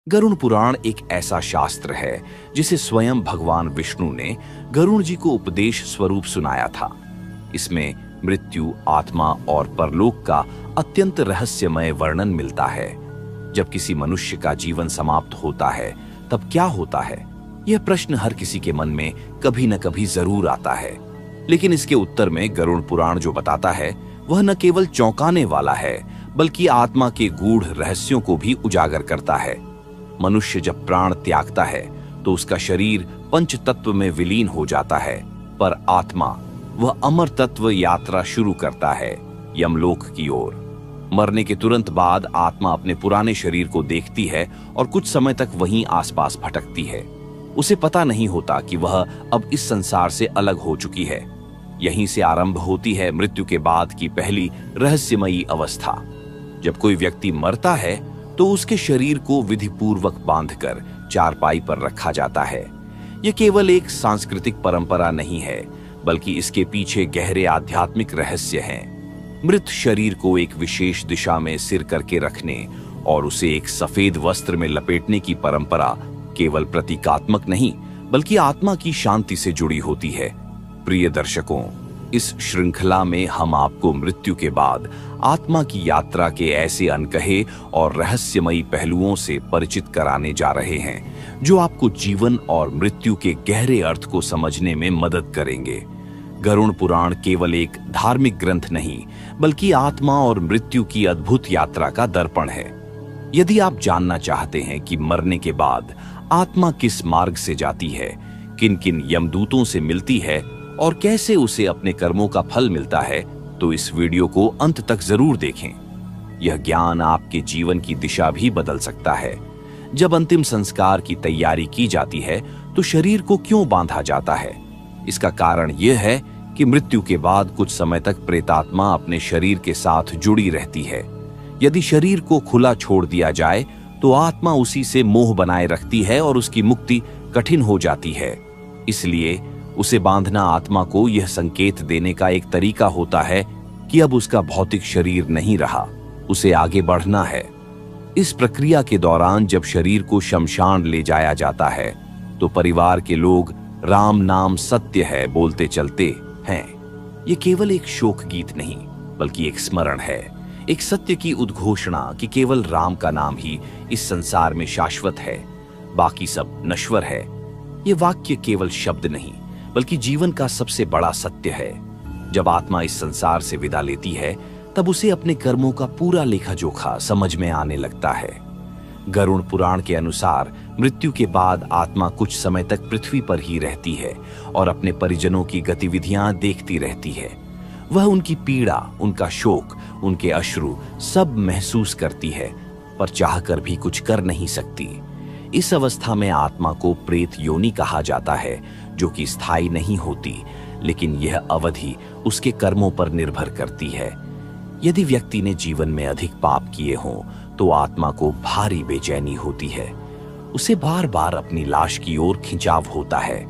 गरुड़ पुराण एक ऐसा शास्त्र है जिसे स्वयं भगवान विष्णु ने गरुड़ जी को उपदेश स्वरूप सुनाया था। इसमें मृत्यु, आत्मा और परलोक का अत्यंत रहस्यमय वर्णन मिलता है। जब किसी मनुष्य का जीवन समाप्त होता है तब क्या होता है, यह प्रश्न हर किसी के मन में कभी न कभी जरूर आता है। लेकिन इसके उत्तर में गरुड़ पुराण जो बताता है वह न केवल चौंकाने वाला है बल्कि आत्मा के गूढ़ रहस्यों को भी उजागर करता है। मनुष्य जब प्राण त्यागता है तो उसका शरीर पंच तत्व में विलीन हो जाता है, पर आत्मा वह अमर तत्व यात्रा शुरू करता है यमलोक की ओर। मरने के तुरंत बाद आत्मा अपने पुराने शरीर को देखती है और कुछ समय तक वहीं आसपास भटकती है। उसे पता नहीं होता कि वह अब इस संसार से अलग हो चुकी है। यहीं से आरंभ होती है मृत्यु के बाद की पहली रहस्यमयी अवस्था। जब कोई व्यक्ति मरता है तो उसके शरीर को विधिपूर्वक बांधकर चारपाई पर रखा जाता है। यह केवल एक सांस्कृतिक परंपरा नहीं है बल्कि इसके पीछे गहरे आध्यात्मिक रहस्य हैं। मृत शरीर को एक विशेष दिशा में सिर करके रखने और उसे एक सफेद वस्त्र में लपेटने की परंपरा केवल प्रतीकात्मक नहीं बल्कि आत्मा की शांति से जुड़ी होती है। प्रिय दर्शकों, इस श्रृंखला में हम आपको मृत्यु के बाद आत्मा की यात्रा के ऐसे अनकहे और रहस्यमयी पहलुओं से परिचित कराने जा रहे हैं जो आपको जीवन और मृत्यु के गहरे अर्थ को समझने में मदद करेंगे। गरुड़ पुराण केवल एक धार्मिक ग्रंथ नहीं बल्कि आत्मा और मृत्यु की अद्भुत यात्रा का दर्पण है। यदि आप जानना चाहते हैं कि मरने के बाद आत्मा किस मार्ग से जाती है, किन किन यमदूतों से मिलती है और कैसे उसे अपने कर्मों का फल मिलता है, तो इस वीडियो को अंत तक जरूर देखें। यह ज्ञान आपके जीवन की दिशा भी बदल सकता है। जब अंतिम संस्कार की तैयारी की जाती है तो शरीर को क्यों बांधा जाता है? इसका कारण यह है कि मृत्यु के बाद कुछ समय तक प्रेतात्मा अपने शरीर के साथ जुड़ी रहती है। यदि शरीर को खुला छोड़ दिया जाए तो आत्मा उसी से मोह बनाए रखती है और उसकी मुक्ति कठिन हो जाती है। इसलिए उसे बांधना आत्मा को यह संकेत देने का एक तरीका होता है कि अब उसका भौतिक शरीर नहीं रहा, उसे आगे बढ़ना है। इस प्रक्रिया के दौरान जब शरीर को शमशान ले जाया जाता है तो परिवार के लोग राम नाम सत्य है बोलते चलते हैं। ये केवल एक शोक गीत नहीं बल्कि एक स्मरण है, एक सत्य की उद्घोषणा कि केवल राम का नाम ही इस संसार में शाश्वत है, बाकी सब नश्वर है। ये वाक्य केवल शब्द नहीं बल्कि जीवन का सबसे बड़ा सत्य है। जब आत्मा इस संसार से विदा लेती है तब उसे अपने कर्मों का पूरा लेखा जोखा समझ में आने लगता है। गरुड़ पुराण के अनुसार मृत्यु के बाद आत्मा कुछ समय तक पृथ्वी पर ही रहती है और अपने परिजनों की गतिविधियां देखती रहती है। वह उनकी पीड़ा, उनका शोक, उनके अश्रु सब महसूस करती है, पर चाहकर भी कुछ कर नहीं सकती। इस अवस्था में आत्मा को प्रेत योनि कहा जाता है, जो कि स्थायी नहीं होती, लेकिन यह अवधि उसके कर्मों पर निर्भर करती है। यदि व्यक्ति ने जीवन में अधिक पाप किए हों तो आत्मा को भारी बेचैनी होती है। उसे बार बार अपनी लाश की ओर खिंचाव होता है।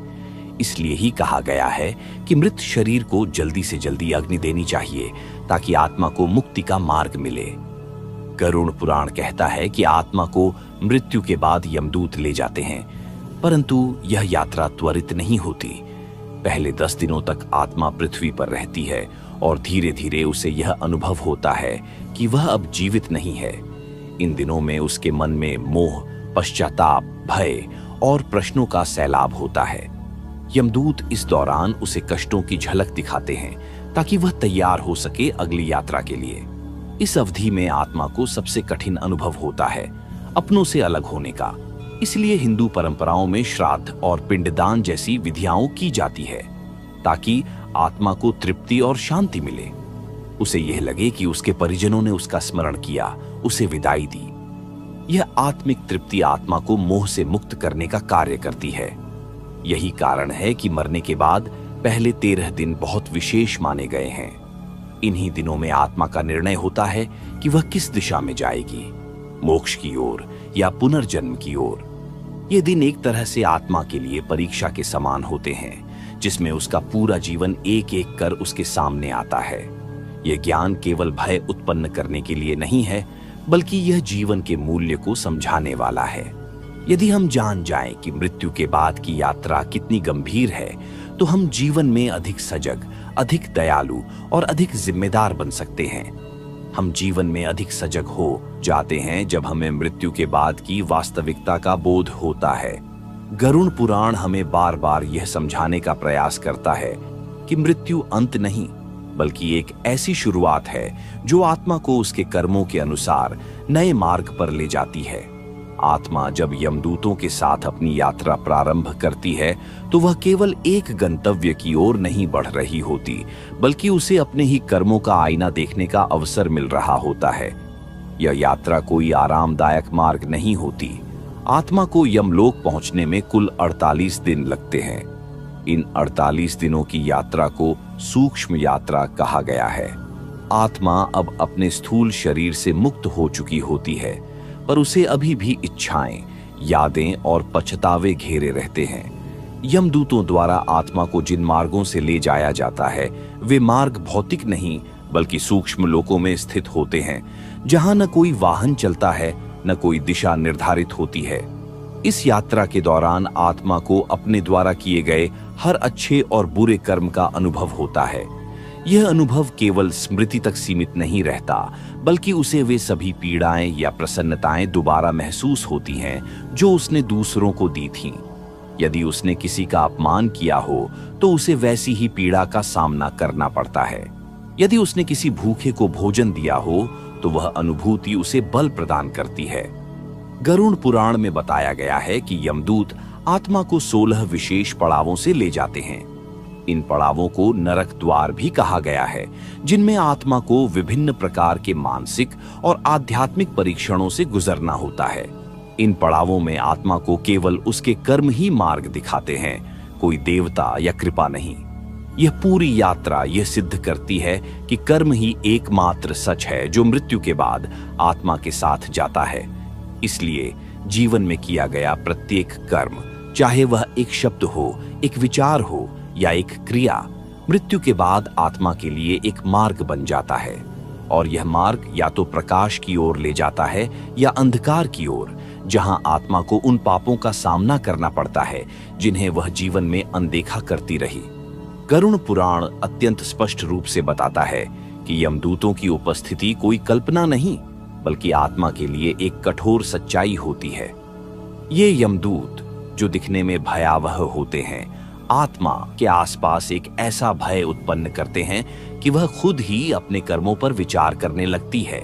इसलिए ही कहा गया है कि मृत शरीर को जल्दी से जल्दी अग्नि देनी चाहिए ताकि आत्मा को मुक्ति का मार्ग मिले। गरुड़ पुराण कहता है कि आत्मा को मृत्यु के बाद यमदूत ले जाते हैं, परंतु यह यात्रा त्वरित नहीं होती। पहले 10 दिनों तक आत्मा पृथ्वी पर रहती है और धीरे धीरे उसे यह अनुभव होता है कि वह अब जीवित नहीं है। इन दिनों में उसके मन में मोह, पश्चाताप, भय और प्रश्नों का सैलाब होता है। यमदूत इस दौरान उसे कष्टों की झलक दिखाते हैं ताकि वह तैयार हो सके अगली यात्रा के लिए। इस अवधि में आत्मा को सबसे कठिन अनुभव होता है अपनों से अलग होने का। इसलिए हिंदू परंपराओं में श्राद्ध और पिंडदान जैसी विधियां की जाती है ताकि आत्मा को तृप्ति और शांति मिले। उसे यह लगे कि उसके परिजनों ने उसका स्मरण किया, उसे विदाई दी। यह आत्मिक तृप्ति आत्मा को मोह से मुक्त करने का कार्य करती है। यही कारण है कि मरने के बाद पहले 13 दिन बहुत विशेष माने गए हैं। इन्हीं दिनों में आत्मा का निर्णय होता है कि वह किस दिशा में जाएगी, मोक्ष की ओर या पुनर्जन्म की ओर। ये दिन एक तरह से आत्मा के लिए परीक्षा के समान होते हैं, जिसमें उसका पूरा जीवन एक एक कर उसके सामने आता है। यह ज्ञान केवल भय उत्पन्न करने के लिए नहीं है, बल्कि यह जीवन के मूल्य को समझाने वाला है। यदि हम जान जाएं कि मृत्यु के बाद की यात्रा कितनी गंभीर है, तो हम जीवन में अधिक सजग, अधिक दयालु और अधिक जिम्मेदार बन सकते हैं। हम जीवन में अधिक सजग हो जाते हैं जब हमें मृत्यु के बाद की वास्तविकता का बोध होता है। गरुड़ पुराण हमें बार बार यह समझाने का प्रयास करता है कि मृत्यु अंत नहीं, बल्कि एक ऐसी शुरुआत है जो आत्मा को उसके कर्मों के अनुसार नए मार्ग पर ले जाती है। आत्मा जब यमदूतों के साथ अपनी यात्रा प्रारंभ करती है, तो वह केवल एक गंतव्य की ओर नहीं बढ़ रही होती, बल्कि उसे अपने ही कर्मों का आईना देखने का अवसर मिल रहा होता है। यह यात्रा कोई आरामदायक मार्ग नहीं होती। आत्मा को यमलोक पहुंचने में कुल 48 दिन लगते हैं। इन 48 दिनों की यात्रा को सूक्ष्म यात्रा कहा गया है। आत्मा अब अपने स्थूल शरीर से मुक्त हो चुकी होती है, पर उसे अभी भी इच्छाएं, यादें और पछतावे घेरे रहते हैं। यमदूतों द्वारा आत्मा को जिन मार्गों से ले जाया जाता है, वे मार्ग भौतिक नहीं बल्कि सूक्ष्म लोकों में स्थित होते हैं, जहां न कोई वाहन चलता है, न कोई दिशा निर्धारित होती है। इस यात्रा के दौरान आत्मा को अपने द्वारा किए गए हर अच्छे और बुरे कर्म का अनुभव होता है। यह अनुभव केवल स्मृति तक सीमित नहीं रहता, बल्कि उसे वे सभी पीड़ाएं या प्रसन्नताएं दोबारा महसूस होती हैं जो उसने दूसरों को दी थीं। यदि उसने किसी का अपमान किया हो, तो उसे वैसी ही पीड़ा का सामना करना पड़ता है। यदि उसने किसी भूखे को भोजन दिया हो, तो वह अनुभूति उसे बल प्रदान करती है। गरुड़ पुराण में बताया गया है कि यमदूत आत्मा को 16 विशेष पड़ावों से ले जाते हैं। इन पड़ावों को नरक द्वार भी कहा गया है, जिनमें आत्मा को विभिन्न प्रकार के मानसिक और आध्यात्मिक परीक्षणों से गुजरना होता है। इन पड़ावों में आत्मा को केवल उसके कर्म ही मार्ग दिखाते हैं, कोई देवता या कृपा नहीं। यह पूरी यात्रा यह सिद्ध करती है कि कर्म ही एकमात्र सच है जो मृत्यु के बाद आत्मा के साथ जाता है। इसलिए जीवन में किया गया प्रत्येक कर्म, चाहे वह एक शब्द हो, एक विचार हो या एक क्रिया, मृत्यु के बाद आत्मा के लिए एक मार्ग बन जाता है। और यह मार्ग या तो प्रकाश की ओर ले जाता है या अंधकार की ओर, जहां आत्मा को उन पापों का सामना करना पड़ता है जिन्हें वह जीवन में अनदेखा करती रही। गरुड़ पुराण अत्यंत स्पष्ट रूप से बताता है कि यमदूतों की उपस्थिति कोई कल्पना नहीं, बल्कि आत्मा के लिए एक कठोर सच्चाई होती है। ये यमदूत, जो दिखने में भयावह होते हैं, आत्मा के आसपास एक ऐसा भय उत्पन्न करते हैं कि वह खुद ही अपने कर्मों पर विचार करने लगती है।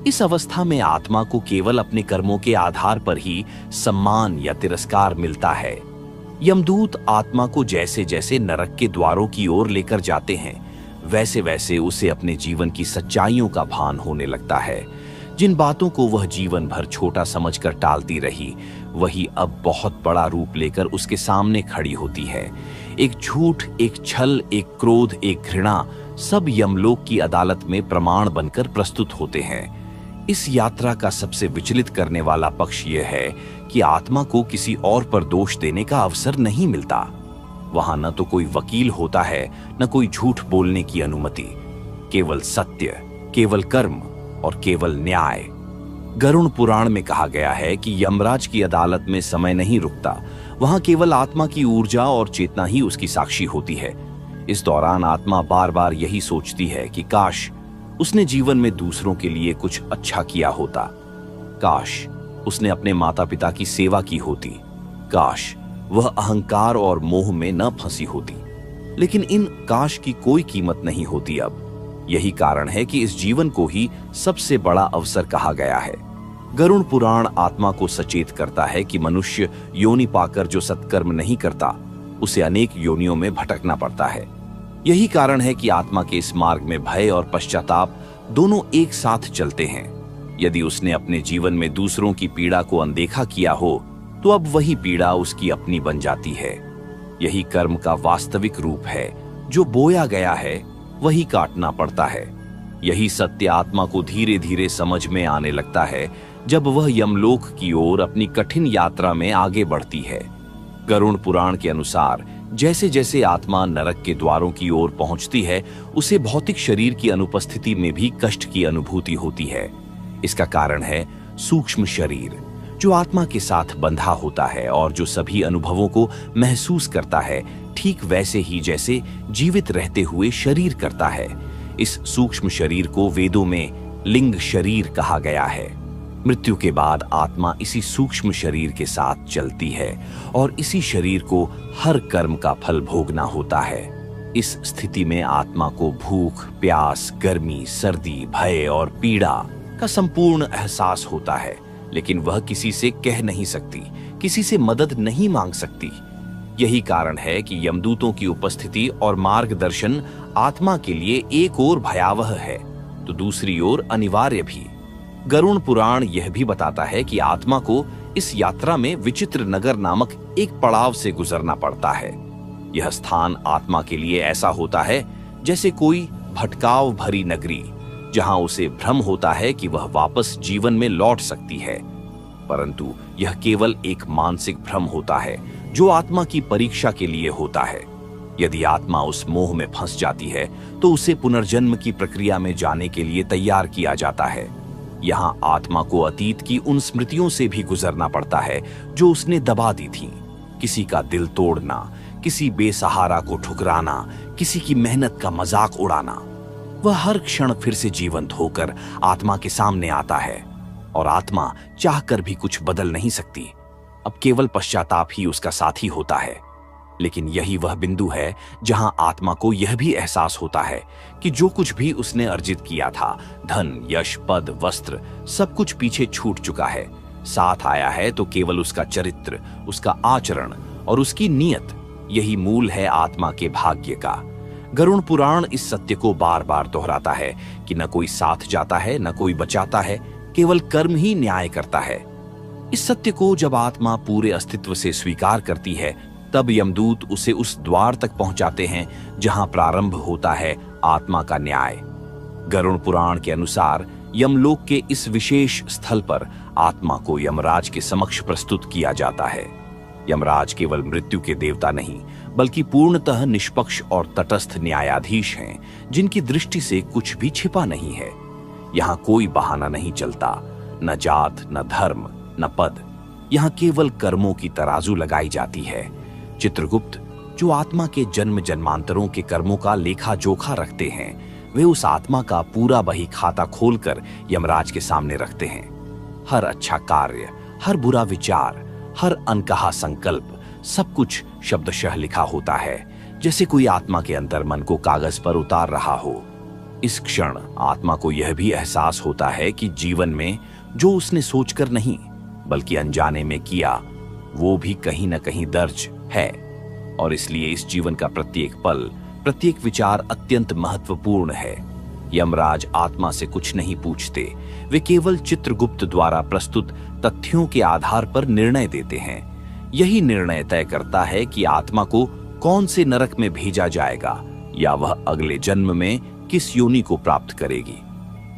इस अवस्था में आत्मा को केवल अपने कर्मों के आधार पर ही सम्मान या तिरस्कार मिलता है। यमदूत आत्मा को जैसे जैसे नरक के द्वारों की ओर लेकर जाते हैं, वैसे वैसे उसे अपने जीवन की सच्चाइयों का भान होने लगता है। जिन बातों को वह जीवन भर छोटा समझकर टालती रही, वही अब बहुत बड़ा रूप लेकर उसके सामने खड़ी होती है। एक झूठ, एक छल, एक क्रोध, एक घृणा, सब यमलोक की अदालत में प्रमाण बनकर प्रस्तुत होते हैं। इस यात्रा का सबसे विचलित करने वाला पक्ष यह है कि आत्मा को किसी और पर दोष देने का अवसर नहीं मिलता। वहां न तो कोई वकील होता है, न कोई झूठ बोलने की अनुमति। केवल सत्य, केवल कर्म और केवल न्याय। गरुड़ पुराण में कहा गया है कि यमराज की अदालत में समय नहीं रुकता, वहां केवल आत्मा की ऊर्जा और चेतना ही उसकी साक्षी होती है। इस दौरान आत्मा बार बार यही सोचती है कि काश उसने जीवन में दूसरों के लिए कुछ अच्छा किया होता, काश उसने अपने माता पिता की सेवा की होती, काश वह अहंकार और मोह में न फंसी होती। लेकिन इन काश की कोई कीमत नहीं होती अब। यही कारण है कि इस जीवन को ही सबसे बड़ा अवसर कहा गया है। गरुड़ पुराण आत्मा को सचेत करता है कि मनुष्य योनि पाकर जो सत्कर्म नहीं करता, उसे अनेक योनियों में भटकना पड़ता है। यही कारण है कि आत्मा के इस मार्ग में भय और पश्चाताप दोनों एक साथ चलते हैं। यदि उसने अपने जीवन में दूसरों की पीड़ा को अनदेखा किया हो, तो अब वही पीड़ा उसकी अपनी बन जाती है। यही कर्म का वास्तविक रूप है। जो बोया गया है वही काटना पड़ता है। यही सत्य आत्मा को धीरे धीरे समझ में आने लगता है जब वह यमलोक की ओर अपनी कठिन यात्रा में आगे बढ़ती है। गरुड़ पुराण के अनुसार जैसे जैसे आत्मा नरक के द्वारों की ओर पहुंचती है, उसे भौतिक शरीर की अनुपस्थिति में भी कष्ट की अनुभूति होती है। इसका कारण है सूक्ष्म शरीर, जो आत्मा के साथ बंधा होता है और जो सभी अनुभवों को महसूस करता है, ठीक वैसे ही जैसे जीवित रहते हुए शरीर करता है। इस सूक्ष्म शरीर को वेदों में लिंग शरीर कहा गया है। मृत्यु के बाद आत्मा इसी सूक्ष्म शरीर के साथ चलती है और इसी शरीर को हर कर्म का फल भोगना होता है। इस स्थिति में आत्मा को भूख, प्यास, गर्मी, सर्दी, भय और पीड़ा का संपूर्ण एहसास होता है, लेकिन वह किसी से कह नहीं सकती, किसी से मदद नहीं मांग सकती। यही कारण है कि यमदूतों की उपस्थिति और मार्गदर्शन आत्मा के लिए एक ओर भयावह है तो दूसरी ओर अनिवार्य भी। गरुड़ पुराण यह भी बताता है कि आत्मा को इस यात्रा में विचित्र नगर नामक एक पड़ाव से गुजरना पड़ता है। यह स्थान आत्मा के लिए ऐसा होता है जैसे कोई भटकाव भरी नगरी, जहां उसे भ्रम होता है कि वह वापस जीवन में लौट सकती है, परंतु यह केवल एक मानसिक भ्रम होता है जो आत्मा की परीक्षा के लिए होता है। यदि आत्मा उस मोह में फंस जाती है तो उसे पुनर्जन्म की प्रक्रिया में जाने के लिए तैयार किया जाता है। यहाँ आत्मा को अतीत की उन स्मृतियों से भी गुजरना पड़ता है जो उसने दबा दी थीं। किसी का दिल तोड़ना, किसी बेसहारा को ठुकराना, किसी की मेहनत का मजाक उड़ाना, वह हर क्षण फिर से जीवंत होकर आत्मा के सामने आता है और आत्मा चाहकर भी कुछ बदल नहीं सकती। अब केवल पश्चाताप ही उसका साथी होता है। लेकिन यही वह बिंदु है जहां आत्मा को यह भी एहसास होता है कि जो कुछ भी उसने अर्जित किया था, धन, यश, पद, वस्त्र, सब कुछ पीछे छूट चुका है। साथ आया है तो केवल उसका चरित्र, उसका आचरण और उसकी नीयत। यही मूल है आत्मा के भाग्य का। गरुड़ पुराण इस सत्य को बार बार दोहराता है कि न कोई साथ जाता है, न कोई बचाता है, केवल कर्म ही न्याय करता है। इस सत्य को जब आत्मा पूरे अस्तित्व से स्वीकार करती है, तब यमदूत उसे उस द्वार तक पहुंचाते हैं जहां प्रारंभ होता है आत्मा का न्याय। गरुड़ पुराण के अनुसार यमलोक के इस विशेष स्थल पर आत्मा को यमराज के समक्ष प्रस्तुत किया जाता है। यमराज केवल मृत्यु के देवता नहीं, बल्कि पूर्णतः निष्पक्ष और तटस्थ न्यायाधीश हैं, जिनकी दृष्टि से कुछ भी छिपा नहीं है। यहाँ कोई बहाना नहीं चलता, न जात, न धर्म, न पद। यहाँ केवल कर्मों की तराजू लगाई जाती है। चित्रगुप्त, जो आत्मा के जन्म जन्मांतरों के कर्मों का लेखा जोखा रखते हैं, वे उस आत्मा का पूरा बही खाता खोलकर यमराज के सामने रखते हैं। हर अच्छा कार्य, हर बुरा विचार, हर अनकहा संकल्प, सब कुछ शब्दशः लिखा होता है, जैसे कोई आत्मा के अंतर्मन को कागज पर उतार रहा हो। इस क्षण आत्मा को यह भी एहसास होता है कि जीवन में जो उसने सोचकर नहीं, बल्कि अनजाने में किया, वो भी कहीं न कहीं दर्ज है। और इसलिए इस जीवन का प्रत्येक पल, प्रत्येक विचार अत्यंत महत्वपूर्ण है। यमराज आत्मा से कुछ नहीं पूछते, वे केवल चित्रगुप्त द्वारा प्रस्तुत तथ्यों के आधार पर निर्णय देते हैं। यही निर्णय तय करता है कि आत्मा को कौन से नरक में भेजा जाएगा या वह अगले जन्म में किस योनि को प्राप्त करेगी।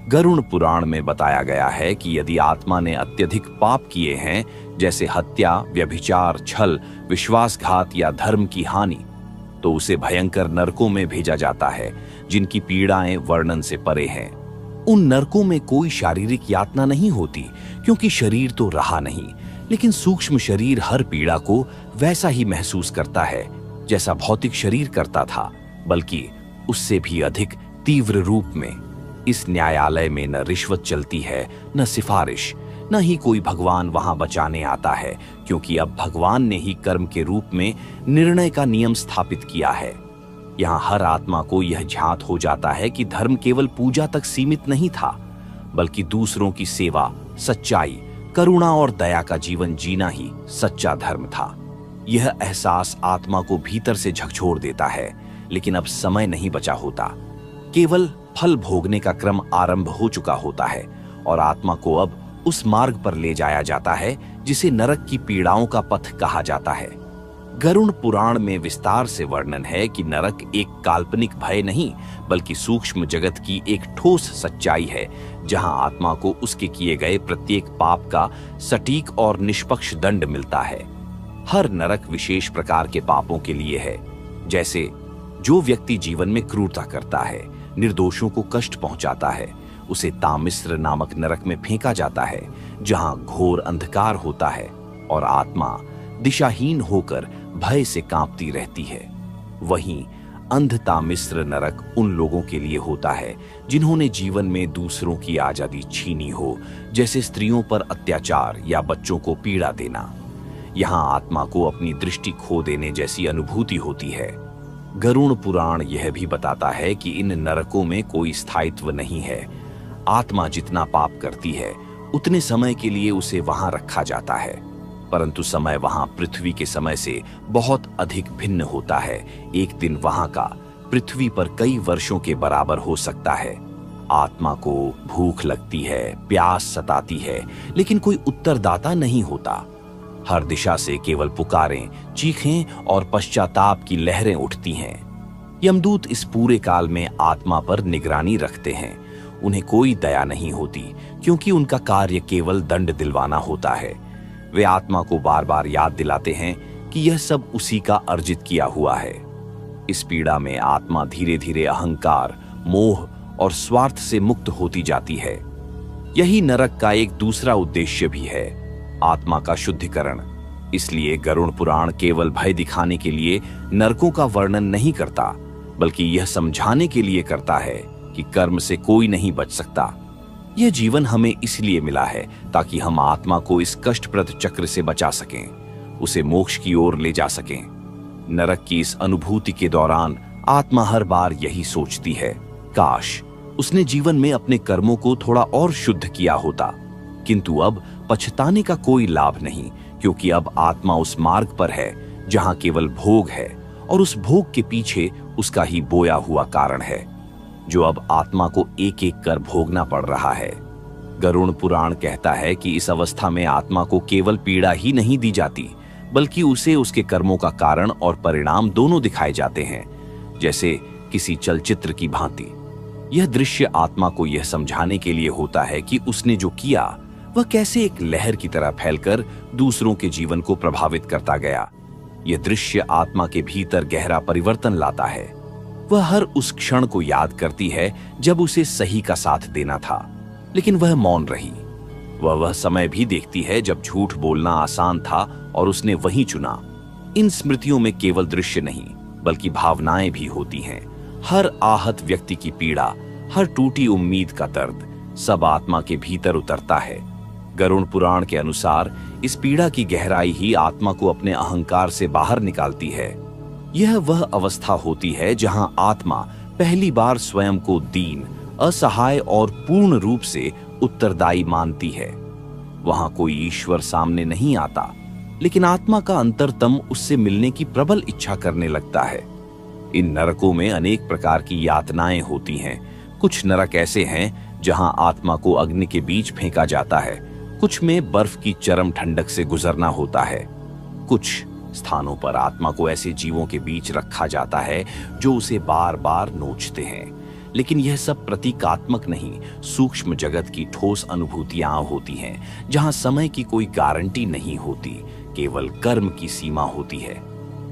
गरुड़ पुराण में बताया गया है कि यदि आत्मा ने अत्यधिक पाप किए हैं, जैसे हत्या, व्यभिचार, छल, विश्वासघात या धर्म की हानि, तो उसे भयंकर नरकों में भेजा जाता है, जिनकी पीड़ाएं वर्णन से परे हैं। उन नरकों में कोई शारीरिक यातना नहीं होती, क्योंकि शरीर तो रहा नहीं, लेकिन सूक्ष्म शरीर हर पीड़ा को वैसा ही महसूस करता है जैसा भौतिक शरीर करता था, बल्कि उससे भी अधिक तीव्र रूप में। इस न्यायालय में न रिश्वत चलती है, न सिफारिश, न ही कोई भगवान वहां बचाने आता है, क्योंकि अब भगवान ने ही कर्म के रूप में निर्णय का नियम स्थापित किया है। यहाँ हर आत्मा को यह ज्ञात हो जाता है कि धर्म केवल पूजा तक सीमित नहीं था, बल्कि दूसरों की सेवा, सच्चाई, करुणा और दया का जीवन जीना ही सच्चा धर्म था। यह एहसास आत्मा को भीतर से झकझोर देता है, लेकिन अब समय नहीं बचा होता। केवल फल भोगने का क्रम आरंभ हो चुका होता है और आत्मा को अब उस मार्ग पर ले जाया जाता है जिसे नरक की पीड़ाओं का पथ कहा जाता है। गरुड़ पुराण में विस्तार से वर्णन है कि नरक एक काल्पनिक भय नहीं, बल्कि सूक्ष्म जगत की एक ठोस सच्चाई है, जहां आत्मा को उसके किए गए प्रत्येक पाप का सटीक और निष्पक्ष दंड मिलता है। हर नरक विशेष प्रकार के पापों के लिए है, जैसे जो व्यक्ति जीवन में क्रूरता करता है, निर्दोषों को कष्ट पहुंचाता है, उसे तामिस्र नामक नरक में फेंका जाता है, जहां घोर अंधकार होता है और आत्मा दिशाहीन होकर भय से कांपती रहती है। वहीं अंधतामिस्र नरक उन लोगों के लिए होता है जिन्होंने जीवन में दूसरों की आजादी छीनी हो, जैसे स्त्रियों पर अत्याचार या बच्चों को पीड़ा देना। यहाँ आत्मा को अपनी दृष्टि खो देने जैसी अनुभूति होती है। गरुड़ पुराण यह भी बताता है कि इन नरकों में कोई स्थायित्व नहीं है। आत्मा जितना पाप करती है उतने समय के लिए उसे वहां रखा जाता है, परंतु समय वहां पृथ्वी के समय से बहुत अधिक भिन्न होता है। एक दिन वहां का पृथ्वी पर कई वर्षों के बराबर हो सकता है। आत्मा को भूख लगती है, प्यास सताती है, लेकिन कोई उत्तरदाता नहीं होता। हर दिशा से केवल पुकारें, चीखें और पश्चाताप की लहरें उठती हैं। यमदूत इस पूरे काल में आत्मा पर निगरानी रखते हैं। उन्हें कोई दया नहीं होती, क्योंकि उनका कार्य केवल दंड दिलवाना होता है। वे आत्मा को बार बार याद दिलाते हैं कि यह सब उसी का अर्जित किया हुआ है। इस पीड़ा में आत्मा धीरे धीरे अहंकार, मोह और स्वार्थ से मुक्त होती जाती है। यही नरक का एक दूसरा उद्देश्य भी है, आत्मा का शुद्धिकरण। इसलिए गरुड़ पुराण केवल भय दिखाने के लिए नरकों का वर्णन नहीं करता, बल्कि यह समझाने के लिए करता है कि कर्म से कोई नहीं बच सकता। यह जीवन हमें इसलिए मिला है ताकि हम आत्मा को इस कष्टप्रद चक्र से बचा सकें, उसे मोक्ष की ओर ले जा सकें। नरक की इस अनुभूति के दौरान आत्मा हर बार यही सोचती है, काश उसने जीवन में अपने कर्मों को थोड़ा और शुद्ध किया होता। किंतु अब पछताने का कोई लाभ नहीं, क्योंकि अब आत्मा उस मार्ग पर है जहां केवल भोग है, और उस भोग के पीछे उसका ही बोया हुआ कारण है, जो अब आत्मा को एक एक कर भोगना पड़ रहा है। गरुड़ पुराण कहता है कि इस अवस्था में आत्मा को केवल पीड़ा ही नहीं दी जाती, बल्कि उसे उसके कर्मों का कारण और परिणाम दोनों दिखाए जाते हैं, जैसे किसी चलचित्र की भांति। यह दृश्य आत्मा को यह समझाने के लिए होता है कि उसने जो किया वह कैसे एक लहर की तरह फैलकर दूसरों के जीवन को प्रभावित करता गया। यह दृश्य आत्मा के भीतर गहरा परिवर्तन लाता है। वह हर उस क्षण को याद करती है जब उसे सही का साथ देना था, लेकिन वह मौन रही। वह समय भी देखती है जब झूठ बोलना आसान था और उसने वही चुना। इन स्मृतियों में केवल दृश्य नहीं, बल्कि भावनाएं भी होती हैं। हर आहत व्यक्ति की पीड़ा, हर टूटी उम्मीद का दर्द, सब आत्मा के भीतर उतरता है। गरुड़ पुराण के अनुसार इस पीड़ा की गहराई ही आत्मा को अपने अहंकार से बाहर निकालती है। यह वह अवस्था होती है जहां आत्मा पहली बार स्वयं को दीन, असहाय और पूर्ण रूप से उत्तरदायी मानती है। वहां कोई ईश्वर सामने नहीं आता, लेकिन आत्मा का अंतरतम उससे मिलने की प्रबल इच्छा करने लगता है। इन नरकों में अनेक प्रकार की यातनाएं होती हैं। कुछ नरक ऐसे हैं जहां आत्मा को अग्नि के बीच फेंका जाता है, कुछ में बर्फ की चरम ठंडक से गुजरना होता है, कुछ स्थानों पर आत्मा को ऐसे जीवों के बीच रखा जाता है जो उसे बार बार नोचते हैं। लेकिन यह सब प्रतीकात्मक नहीं, सूक्ष्म जगत की ठोस अनुभूतियां होती हैं, जहां समय की कोई गारंटी नहीं होती, केवल कर्म की सीमा होती है।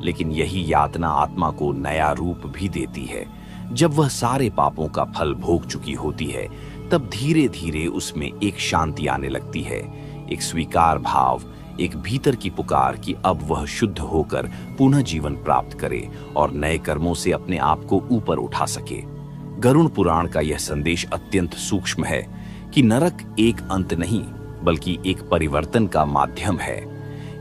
लेकिन यही यातना आत्मा को नया रूप भी देती है। जब वह सारे पापों का फल भोग चुकी होती है, तब धीरे धीरे उसमें एक शांति आने लगती है, एक स्वीकार भाव, एक भीतर की पुकार कि अब वह शुद्ध होकर पुनः जीवन प्राप्त करे और नए कर्मों से अपने आप को ऊपर उठा सके। गरुड़ पुराण का यह संदेश अत्यंत सूक्ष्म है कि नरक एक अंत नहीं, बल्कि एक परिवर्तन का माध्यम है।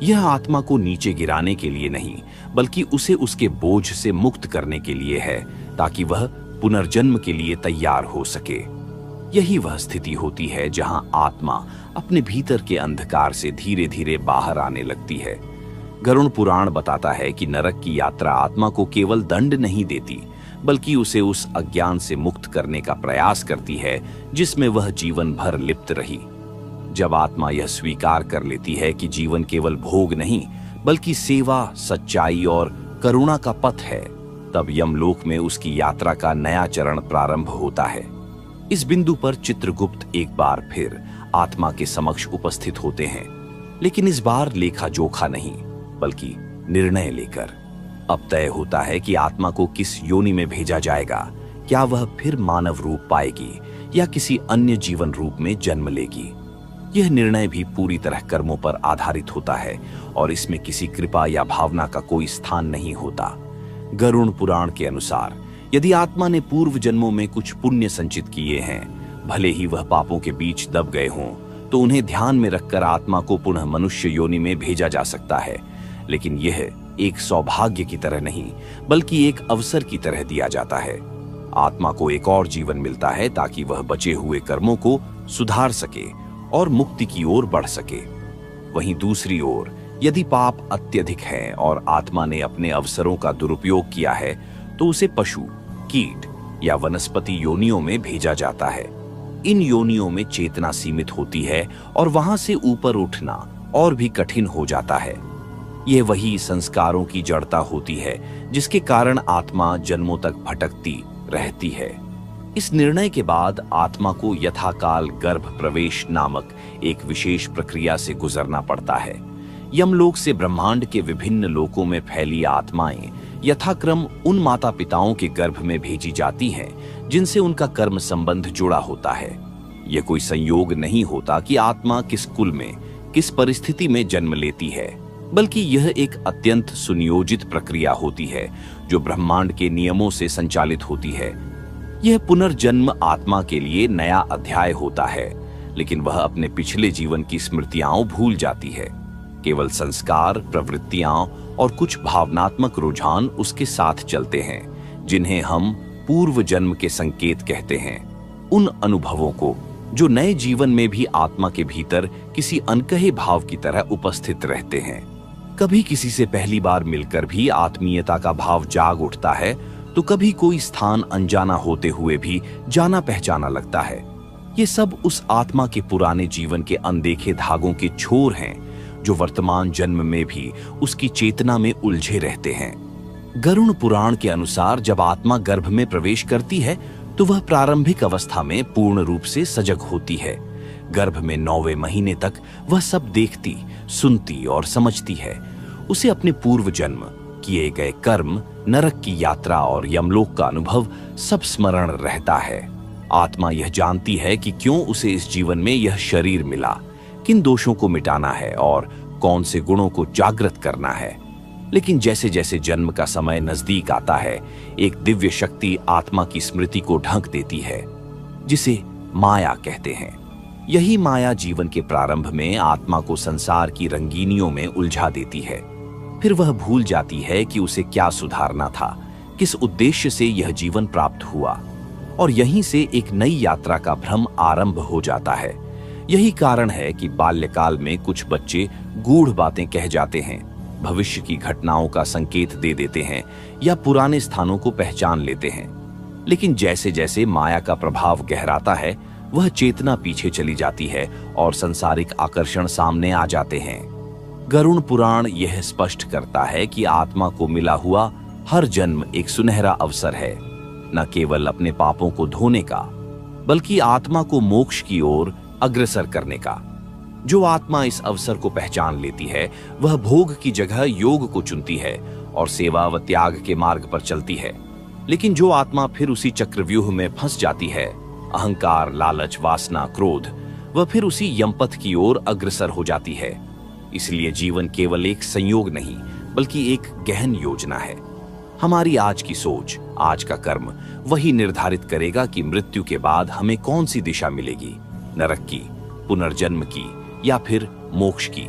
यह आत्मा को नीचे गिराने के लिए नहीं, बल्कि उसे उसके बोझ से मुक्त करने के लिए है, ताकि वह पुनर्जन्म के लिए तैयार हो सके। यही वह स्थिति होती है जहां आत्मा अपने भीतर के अंधकार से धीरे धीरे बाहर आने लगती है। गरुड़ पुराण बताता है कि नरक की यात्रा आत्मा को केवल दंड नहीं देती, बल्कि उसे उस अज्ञान से मुक्त करने का प्रयास करती है जिसमें वह जीवन भर लिप्त रही। जब आत्मा यह स्वीकार कर लेती है कि जीवन केवल भोग नहीं, बल्कि सेवा, सच्चाई और करुणा का पथ है, तब यमलोक में उसकी यात्रा का नया चरण प्रारंभ होता है। इस बिंदु पर चित्रगुप्त एक बार फिर आत्मा के समक्ष उपस्थित होते हैं, लेकिन इस बार लेखा जोखा नहीं, बल्कि निर्णय लेकर। अब तय होता है कि आत्मा को किस योनि में भेजा जाएगा। क्या वह फिर मानव रूप पाएगी या किसी अन्य जीवन रूप में जन्म लेगी। यह निर्णय भी पूरी तरह कर्मों पर आधारित होता है और इसमें किसी कृपा या भावना का कोई स्थान नहीं होता। गरुड़ पुराण के अनुसार यदि आत्मा ने पूर्व जन्मों में कुछ पुण्य संचित किए हैं, भले ही वह पापों के बीच दब गए हों, तो उन्हें ध्यान में रखकर आत्मा को पुनः मनुष्य योनि में भेजा जा सकता है। लेकिन यह एक सौभाग्य की तरह नहीं, बल्कि एक अवसर की तरह दिया जाता है। आत्मा को एक और जीवन मिलता है ताकि वह बचे हुए कर्मों को सुधार सके और मुक्ति की ओर बढ़ सके। वहीं दूसरी ओर यदि पाप अत्यधिक है और आत्मा ने अपने अवसरों का दुरुपयोग किया है, तो उसे पशु, कीट या वनस्पति योनियों में भेजा जाता है। इन योनियों में चेतना सीमित होती है और वहां से ऊपर उठना और भी कठिन हो जाता है। यह वही संस्कारों की जड़ता होती है जिसके कारण आत्मा जन्मों तक भटकती रहती है। इस निर्णय के बाद आत्मा को यथाकाल गर्भ प्रवेश नामक एक विशेष प्रक्रिया से गुजरना पड़ता है। यमलोक से ब्रह्मांड के विभिन्न लोकों में फैली आत्माएं यथाक्रम उन माता पिताओं के गर्भ में भेजी जाती हैं जिनसे उनका कर्म संबंध जुड़ा होता है। यह कोई संयोग नहीं होता कि आत्मा किस कुल में, किस परिस्थिति में जन्म लेती है, बल्कि यह एक अत्यंत सुनियोजित प्रक्रिया होती है जो ब्रह्मांड के नियमों से संचालित होती है। यह पुनर्जन्म आत्मा के लिए नया अध्याय होता है, लेकिन वह अपने पिछले जीवन की स्मृतियां भूल जाती है। केवल संस्कार, प्रवृत्तियां और कुछ भावनात्मक रुझान उसके साथ चलते हैं, जिन्हें हम पूर्व जन्म के संकेत कहते हैं। उन अनुभवों को जो नए जीवन में भी आत्मा के भीतर किसी अनकहे भाव की तरह उपस्थित रहते हैं। कभी किसी से पहली बार मिलकर भी आत्मीयता का भाव जाग उठता है, तो कभी कोई स्थान अनजाना होते हुए भी जाना पहचाना लगता है। ये सब उस आत्मा के पुराने जीवन के अनदेखे धागों के छोर हैं जो वर्तमान जन्म में भी उसकी चेतना में उलझे रहते हैं। गरुड़ पुराण के अनुसार जब आत्मा गर्भ में प्रवेश करती है तो वह प्रारंभिक अवस्था में पूर्ण रूप से सजग होती है। गर्भ में 9वें महीने तक वह सब देखती, सुनती और समझती है। उसे अपने पूर्व जन्म, किए गए कर्म, नरक की यात्रा और यमलोक का अनुभव सब स्मरण रहता है। आत्मा यह जानती है कि क्यों उसे इस जीवन में यह शरीर मिला, किन दोषों को मिटाना है और कौन से गुणों को जागृत करना है। लेकिन जैसे जैसे जन्म का समय नजदीक आता है, एक दिव्य शक्ति आत्मा की स्मृति को ढक देती है, जिसे माया कहते हैं। यही माया जीवन के प्रारंभ में आत्मा को संसार की रंगीनियों में उलझा देती है। फिर वह भूल जाती है कि उसे क्या सुधारना था, किस उद्देश्य से यह जीवन प्राप्त हुआ, और यहीं से एक नई यात्रा का भ्रम आरंभ हो जाता है। यही कारण है कि बाल्यकाल में कुछ बच्चे गूढ़ बातें कह जाते हैं, भविष्य की घटनाओं का संकेत दे देते हैं या पुराने स्थानों को पहचान लेते हैं। लेकिन जैसे जैसे माया का प्रभाव गहराता है, वह चेतना पीछे चली जाती है और सांसारिक आकर्षण सामने आ जाते हैं। गरुड़ पुराण यह स्पष्ट करता है कि आत्मा को मिला हुआ हर जन्म एक सुनहरा अवसर है, न केवल अपने पापों को धोने का, बल्कि आत्मा को मोक्ष की ओर अग्रसर करने का। जो आत्मा इस अवसर को पहचान लेती है, वह भोग की जगह योग को चुनती है और सेवा व त्याग के मार्ग पर चलती है। लेकिन जो आत्मा फिर उसी चक्रव्यूह में फंस जाती है, अहंकार, लालच, वासना, क्रोध, वह फिर उसी यमपथ की ओर अग्रसर हो जाती है। इसलिए जीवन केवल एक संयोग नहीं, बल्कि एक गहन योजना है। हमारी आज की सोच, आज का कर्म वही निर्धारित करेगा कि मृत्यु के बाद हमें कौन सी दिशा मिलेगी, नरक की, पुनर्जन्म की या फिर मोक्ष की।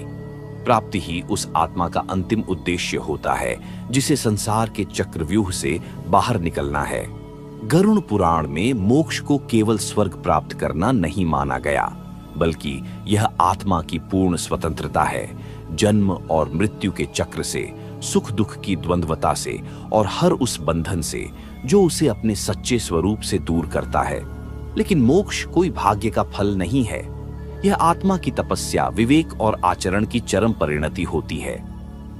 प्राप्ति ही उस आत्मा का अंतिम उद्देश्य होता है जिसे संसार के चक्रव्यूह से बाहर निकलना है। गरुड़ पुराण में मोक्ष को केवल स्वर्ग प्राप्त करना नहीं माना गया, बल्कि यह आत्मा की पूर्ण स्वतंत्रता है, जन्म और मृत्यु के चक्र से, सुख दुख की द्वंद्वता से और हर उस बंधन से जो उसे अपने सच्चे स्वरूप से दूर करता है। लेकिन मोक्ष कोई भाग्य का फल नहीं है, यह आत्मा की तपस्या, विवेक और आचरण की चरम परिणति होती है।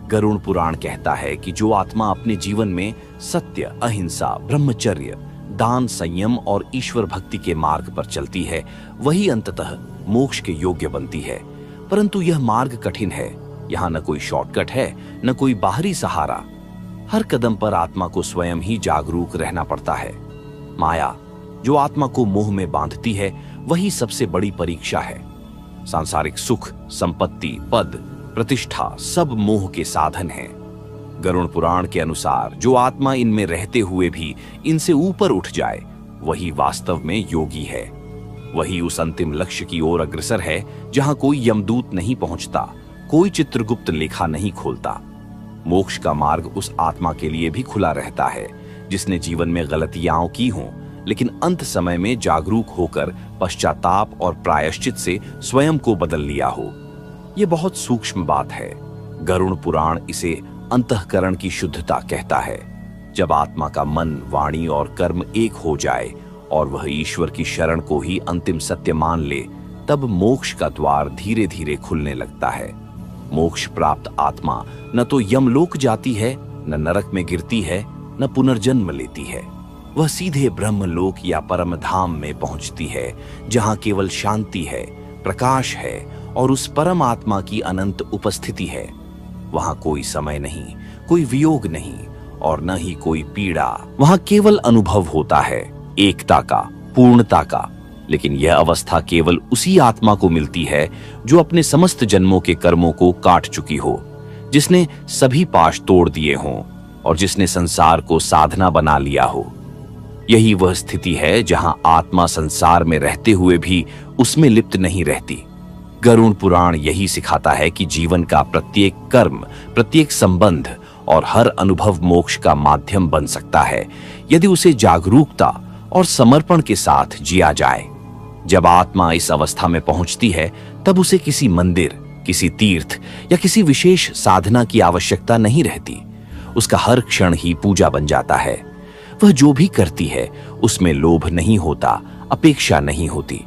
गरुड़ पुराण कहता है कि जो आत्मा अपने जीवन में सत्य, अहिंसा, ब्रह्मचर्य, दान, संयम और ईश्वर भक्ति के मार्ग पर चलती है, वही अंततः मोक्ष के योग्य बनती है। परंतु यह मार्ग कठिन है, यहाँ न कोई शॉर्टकट है, न कोई बाहरी सहारा। हर कदम पर आत्मा को स्वयं ही जागरूक रहना पड़ता है। माया, जो आत्मा को मोह में बांधती है वही सबसे बड़ी परीक्षा है। सांसारिक सुख, संपत्ति, पद, प्रतिष्ठा सब मोह के साधन हैं। गरुड़ पुराण के अनुसार जो आत्मा इनमें रहते हुए भी इनसे ऊपर उठ जाए वही वास्तव में योगी है। वही उस अंतिम लक्ष्य की ओर अग्रसर है जहां कोई यमदूत नहीं पहुंचता, कोई चित्रगुप्त लेखा नहीं खोलता। मोक्ष का मार्ग उस आत्मा के लिए भी खुला रहता है जिसने जीवन में गलतियां की हों, लेकिन अंत समय में जागरूक होकर पश्चाताप और प्रायश्चित से स्वयं को बदल लिया हो। यह बहुत सूक्ष्म बात है। गरुड़ पुराण इसे अंतःकरण की शुद्धता कहता है। जब आत्मा का मन, वाणी और कर्म एक हो जाए और वह ईश्वर की शरण को ही अंतिम सत्य मान ले, तब मोक्ष का द्वार धीरे धीरे खुलने लगता है। मोक्ष प्राप्त आत्मा न तो यमलोक जाती है, न नरक में गिरती है, न पुनर्जन्म लेती है। वह सीधे ब्रह्मलोक या परम धाम में पहुंचती है जहां केवल शांति है, प्रकाश है और उस परम आत्मा की अनंत उपस्थिति है। वहां कोई समय नहीं, कोई वियोग नहीं और न ही कोई पीड़ा। वहां केवल अनुभव होता है, एकता का, पूर्णता का। लेकिन यह अवस्था केवल उसी आत्मा को मिलती है जो अपने समस्त जन्मों के कर्मों को काट चुकी हो, जिसने सभी पाश तोड़ दिए हों और जिसने संसार को साधना बना लिया हो। यही वह स्थिति है जहां आत्मा संसार में रहते हुए भी उसमें लिप्त नहीं रहती। गरुड़ पुराण यही सिखाता है कि जीवन का प्रत्येक कर्म, प्रत्येक संबंध और हर अनुभव मोक्ष का माध्यम बन सकता है यदि उसे जागरूकता और समर्पण के साथ जिया जाए। जब आत्मा इस अवस्था में पहुंचती है तब उसे किसी मंदिर, किसी तीर्थ या किसी विशेष साधना की आवश्यकता नहीं रहती। उसका हर क्षण ही पूजा बन जाता है। वह जो भी करती है उसमें लोभ नहीं होता, अपेक्षा नहीं होती।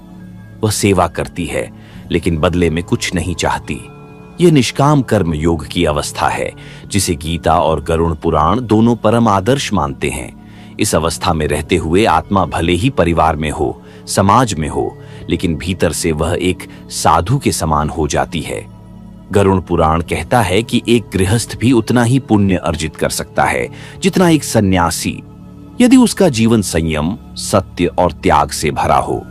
वह सेवा करती है लेकिन बदले में कुछ नहीं चाहती। यह निष्काम कर्म योग की अवस्था है जिसे गीता और गरुड़ पुराण दोनों परम आदर्श मानते हैं। इस अवस्था में रहते हुए आत्मा भले ही परिवार में हो, समाज में हो, लेकिन भीतर से वह एक साधु के समान हो जाती है। गरुड़ पुराण कहता है कि एक गृहस्थ भी उतना ही पुण्य अर्जित कर सकता है जितना एक सन्यासी, यदि उसका जीवन संयम, सत्य और त्याग से भरा हो।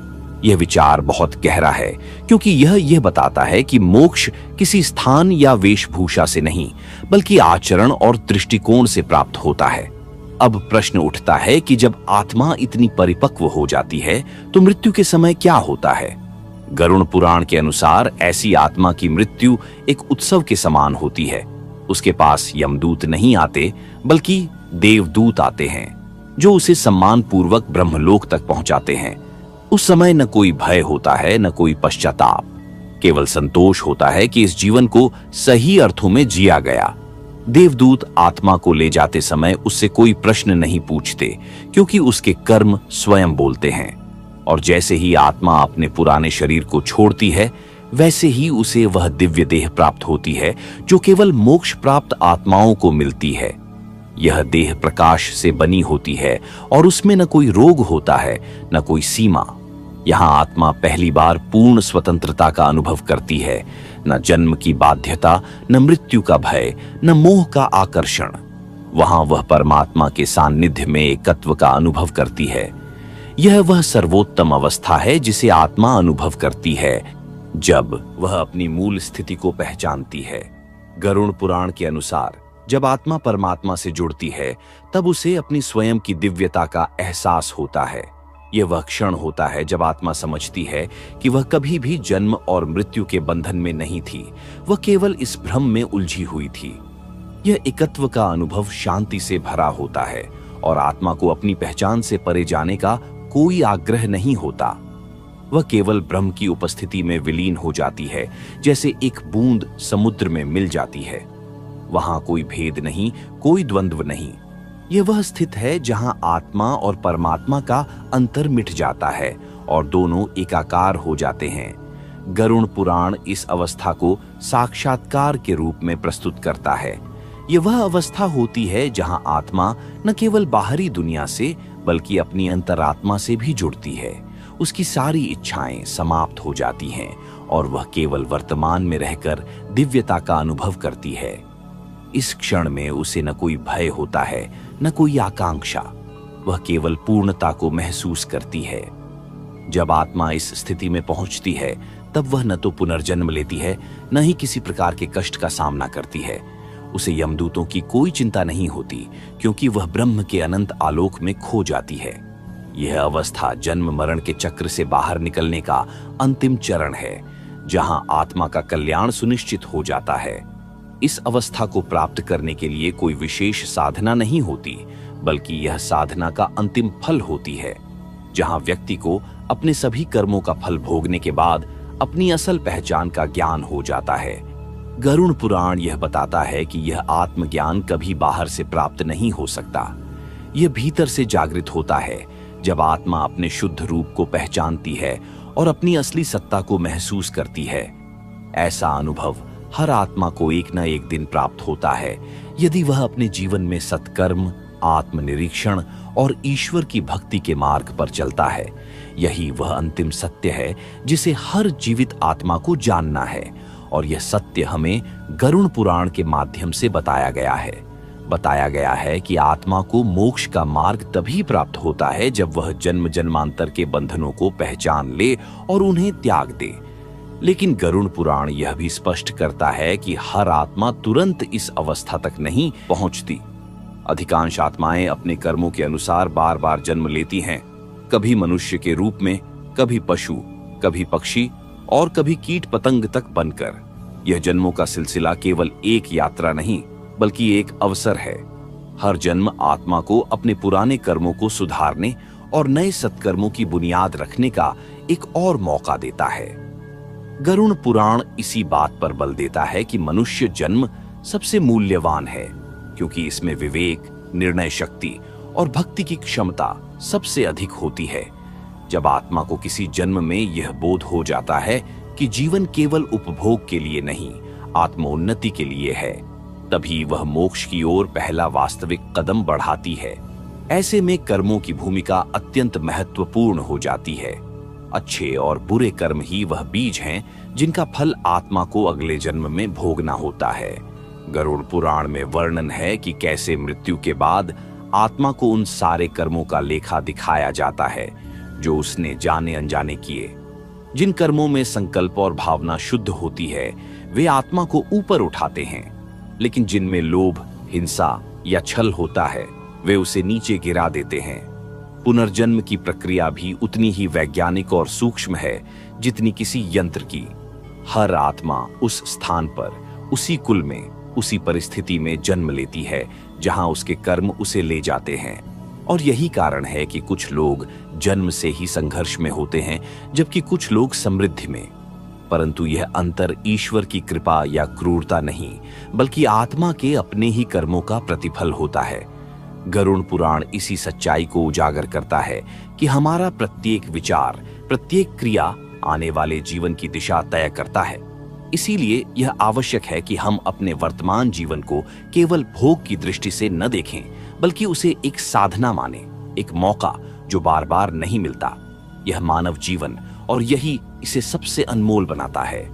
यह विचार बहुत गहरा है क्योंकि यह बताता है कि मोक्ष किसी स्थान या वेशभूषा से नहीं बल्कि आचरण और दृष्टिकोण से प्राप्त होता है। अब प्रश्न उठता है कि जब आत्मा इतनी परिपक्व हो जाती है तो मृत्यु के समय क्या होता है? गरुड़ पुराण के अनुसार ऐसी आत्मा की मृत्यु एक उत्सव के समान होती है। उसके पास यमदूत नहीं आते बल्कि देवदूत आते हैं जो उसे सम्मान पूर्वक ब्रह्मलोक तक पहुंचाते हैं। उस समय न कोई भय होता है, न कोई पश्चाताप, केवल संतोष होता है कि इस जीवन को सही अर्थों में जिया गया। देवदूत आत्मा को ले जाते समय उससे कोई प्रश्न नहीं पूछते क्योंकि उसके कर्म स्वयं बोलते हैं। और जैसे ही आत्मा अपने पुराने शरीर को छोड़ती है वैसे ही उसे वह दिव्य देह प्राप्त होती है जो केवल मोक्ष प्राप्त आत्माओं को मिलती है। यह देह प्रकाश से बनी होती है और उसमें न कोई रोग होता है, न कोई सीमा। यहाँ आत्मा पहली बार पूर्ण स्वतंत्रता का अनुभव करती है। न जन्म की बाध्यता, न मृत्यु का भय, न मोह का आकर्षण। वहां वह परमात्मा के सान्निध्य में एकत्व का अनुभव करती है। यह वह सर्वोत्तम अवस्था है जिसे आत्मा अनुभव करती है जब वह अपनी मूल स्थिति को पहचानती है। गरुड़ पुराण के अनुसार जब आत्मा परमात्मा से जुड़ती है तब उसे अपनी स्वयं की दिव्यता का एहसास होता है। यह वह क्षण होता है जब आत्मा समझती है कि वह कभी भी जन्म और मृत्यु के बंधन में नहीं थी, वह केवल इस भ्रम में उलझी हुई थी। यह एकत्व का अनुभव शांति से भरा होता है और आत्मा को अपनी पहचान से परे जाने का कोई आग्रह नहीं होता। वह केवल ब्रह्म की उपस्थिति में विलीन हो जाती है, जैसे एक बूंद समुद्र में मिल जाती है। वहां कोई भेद नहीं, कोई द्वंद्व नहीं। यह वह स्थित है जहां आत्मा और परमात्मा का अंतर मिट जाता है और दोनों एकाकार हो जाते हैं। गरुड़ पुराण इस अवस्था को साक्षात्कार के रूप में प्रस्तुत करता है। यह वह अवस्था होती है जहां आत्मा न केवल बाहरी दुनिया से बल्कि अपनी अंतरात्मा से भी जुड़ती है। उसकी सारी इच्छाएं समाप्त हो जाती हैं और वह केवल वर्तमान में रहकर दिव्यता का अनुभव करती है। इस क्षण में उसे न कोई भय होता है, न कोई आकांक्षा। वह केवल पूर्णता को महसूस करती है। जब आत्मा इस स्थिति में पहुंचती है तब वह न तो पुनर्जन्म लेती है, न ही किसी प्रकार के कष्ट का सामना करती है। उसे यमदूतों की कोई चिंता नहीं होती, क्योंकि वह ब्रह्म के अनंत आलोक में खो जाती है। यह अवस्था जन्म मरण के चक्र से बाहर निकलने का अंतिम चरण है, जहां आत्मा का कल्याण सुनिश्चित हो जाता है। इस अवस्था को प्राप्त करने के लिए कोई विशेष साधना नहीं होती, बल्कि यह साधना का अंतिम फल होती है, जहां व्यक्ति को अपने सभी कर्मों का फल भोगने के बाद अपनी असल पहचान का ज्ञान हो जाता है। गरुड़ पुराण यह बताता है कि यह आत्मज्ञान कभी बाहर से प्राप्त नहीं हो सकता। यह भीतर से जागृत होता है, जब आत्मा अपने शुद्ध रूप को पहचानती है और अपनी असली सत्ता को महसूस करती है। ऐसा अनुभव हर आत्मा को एक न एक दिन प्राप्त होता है, यदि वह अपने जीवन में सत्कर्म, आत्मनिरीक्षण और ईश्वर की भक्ति के मार्ग पर चलता है। यही वह अंतिम सत्य है जिसे हर जीवित आत्मा को जानना है, और यह सत्य हमें गरुड़ पुराण के माध्यम से बताया गया है। बताया गया है कि आत्मा को मोक्ष का मार्ग तभी प्राप्त होता है जब वह जन्म जन्मांतर के बंधनों को पहचान ले और उन्हें त्याग दे। लेकिन गरुड़ पुराण यह भी स्पष्ट करता है कि हर आत्मा तुरंत इस अवस्था तक नहीं पहुंचती। अधिकांश आत्माएं अपने कर्मों के अनुसार बार बार जन्म लेती हैं, कभी मनुष्य के रूप में, कभी पशु, कभी पक्षी और कभी कीट पतंग तक बनकर। यह जन्मों का सिलसिला केवल एक यात्रा नहीं, बल्कि एक अवसर है। हर जन्म आत्मा को अपने पुराने कर्मों को सुधारने और नए सत्कर्मों की बुनियाद रखने का एक और मौका देता है। गरुड़ पुराण इसी बात पर बल देता है कि मनुष्य जन्म सबसे मूल्यवान है, क्योंकि इसमें विवेक, निर्णय शक्ति और भक्ति की क्षमता सबसे अधिक होती है। जब आत्मा को किसी जन्म में यह बोध हो जाता है कि जीवन केवल उपभोग के लिए नहीं, आत्मोन्नति के लिए है, तभी वह मोक्ष की ओर पहला वास्तविक कदम बढ़ाती है। ऐसे में कर्मों की भूमिका अत्यंत महत्वपूर्ण हो जाती है। अच्छे और बुरे कर्म ही वह बीज हैं जिनका फल आत्मा को अगले जन्म में भोगना होता है। गरुड़ पुराण में वर्णन है कि कैसे मृत्यु के बाद आत्मा को उन सारे कर्मों का लेखा दिखाया जाता है जो उसने जाने अनजाने किए। जिन कर्मों में संकल्प और भावना शुद्ध होती है वे आत्मा को ऊपर उठाते हैं, लेकिन जिनमें लोभ, हिंसा या छल होता है वे उसे नीचे गिरा देते हैं। पुनर्जन्म की प्रक्रिया भी उतनी ही वैज्ञानिक और सूक्ष्म है जितनी किसी यंत्र की। हर आत्मा उस स्थान पर, उसी कुल में, उसी परिस्थिति में जन्म लेती है जहां उसके कर्म उसे ले जाते हैं। और यही कारण है कि कुछ लोग जन्म से ही संघर्ष में होते हैं, जबकि कुछ लोग समृद्धि में। परंतु यह अंतर ईश्वर की कृपा या क्रूरता नहीं, बल्कि आत्मा के अपने ही कर्मों का प्रतिफल होता है। गरुड़ पुराण इसी सच्चाई को उजागर करता है कि हमारा प्रत्येक विचार, प्रत्येक क्रिया आने वाले जीवन की दिशा तय करता है। इसीलिए यह आवश्यक है कि हम अपने वर्तमान जीवन को केवल भोग की दृष्टि से न देखें, बल्कि उसे एक साधना माने, एक मौका जो बार बार नहीं मिलता। यह मानव जीवन और यही इसे सबसे अनमोल बनाता है।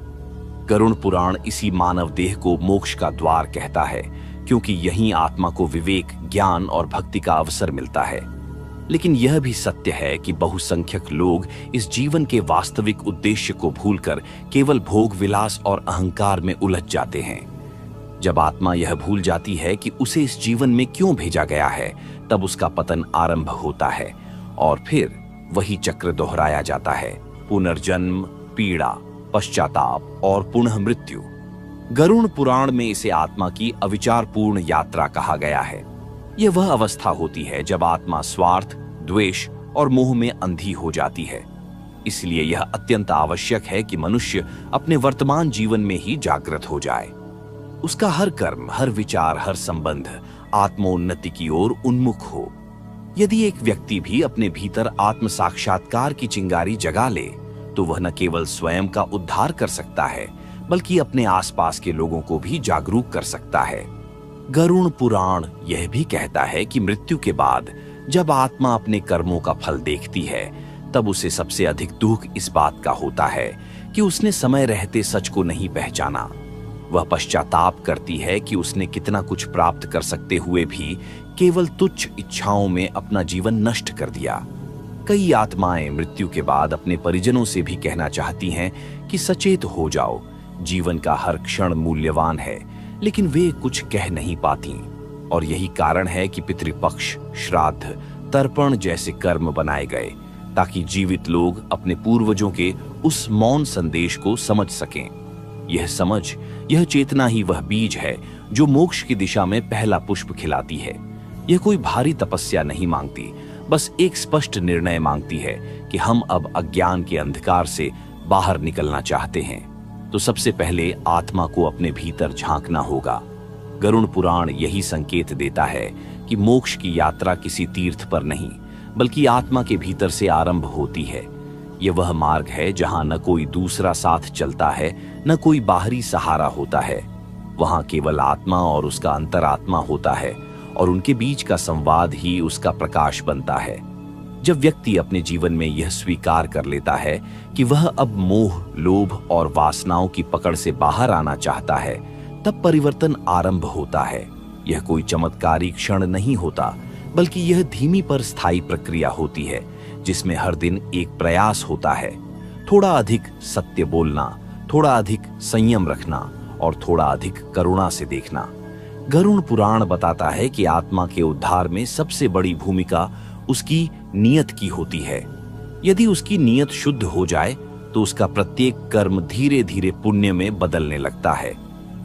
गरुड़ पुराण इसी मानव देह को मोक्ष का द्वार कहता है, क्योंकि यहीं आत्मा को विवेक, ज्ञान और भक्ति का अवसर मिलता है। लेकिन यह भी सत्य है कि बहुसंख्यक लोग इस जीवन के वास्तविक उद्देश्य को भूलकर केवल भोग विलास और अहंकार में उलझ जाते हैं। जब आत्मा यह भूल जाती है कि उसे इस जीवन में क्यों भेजा गया है, तब उसका पतन आरंभ होता है और फिर वही चक्र दोहराया जाता है। पुनर्जन्म, पीड़ा, पश्चाताप और पुनः मृत्यु। गरुड़ पुराण में इसे आत्मा की अविचारपूर्ण यात्रा कहा गया है। यह वह अवस्था होती है जब आत्मा स्वार्थ, द्वेष और मोह में अंधी हो जाती है। इसलिए यह अत्यंत आवश्यक है कि मनुष्य अपने वर्तमान जीवन में ही जागृत हो जाए। उसका हर कर्म, हर विचार, हर संबंध आत्मोन्नति की ओर उन्मुख हो। यदि एक व्यक्ति भी अपने भीतर आत्म साक्षात्कार की चिंगारी जगा ले, तो वह न केवल स्वयं का उद्धार कर सकता है, बल्कि अपने आसपास के लोगों को भी जागरूक कर सकता है। गरुड़ पुराण यह भी कहता है कि मृत्यु के बाद जब आत्मा अपने कर्मों का फल देखती है, तब उसे सबसे अधिक दुख इस बात का होता है कि उसने समय रहते सच को नहीं पहचाना। वह पश्चाताप करती है कि उसने कितना कुछ प्राप्त कर सकते हुए भी केवल तुच्छ इच्छाओं में अपना जीवन नष्ट कर दिया। कई आत्माएं मृत्यु के बाद अपने परिजनों से भी कहना चाहती हैं कि सचेत हो जाओ, जीवन का हर क्षण मूल्यवान है, लेकिन वे कुछ कह नहीं पाती। और यही कारण है कि पितृपक्ष, श्राद्ध, तर्पण जैसे कर्म बनाए गए ताकि जीवित लोग अपने पूर्वजों के उस मौन संदेश को समझ सकें। यह समझ, यह चेतना ही वह बीज है जो मोक्ष की दिशा में पहला पुष्प खिलाती है। यह कोई भारी तपस्या नहीं मांगती, बस एक स्पष्ट निर्णय मांगती है कि हम अब अज्ञान के अंधकार से बाहर निकलना चाहते हैं, तो सबसे पहले आत्मा को अपने भीतर झांकना होगा। गरुड़ पुराण यही संकेत देता है कि मोक्ष की यात्रा किसी तीर्थ पर नहीं, बल्कि आत्मा के भीतर से आरंभ होती है। यह वह मार्ग है जहां न कोई दूसरा साथ चलता है, न कोई बाहरी सहारा होता है। वहां केवल आत्मा और उसका अंतरात्मा होता है, और उनके बीच का संवाद ही उसका प्रकाश बनता है। जब व्यक्ति अपने जीवन में यह स्वीकार कर लेता है कि वह अब मोह, लोभ और वासनाओं की पकड़ से बाहर आना चाहता है, तब परिवर्तन आरंभ होता है। यह कोई चमत्कारी क्षण नहीं होता, बल्कि यह धीमी पर स्थायी प्रक्रिया होती है, जिसमें हर दिन एक प्रयास होता है। थोड़ा अधिक सत्य बोलना, थोड़ा अधिक संयम रखना और थोड़ा अधिक करुणा से देखना। गरुड़ पुराण बताता है कि आत्मा के उद्धार में सबसे बड़ी भूमिका उसकी नियत की होती है। यदि उसकी नियत शुद्ध हो जाए तो उसका प्रत्येक कर्म धीरे धीरे पुण्य में बदलने लगता है।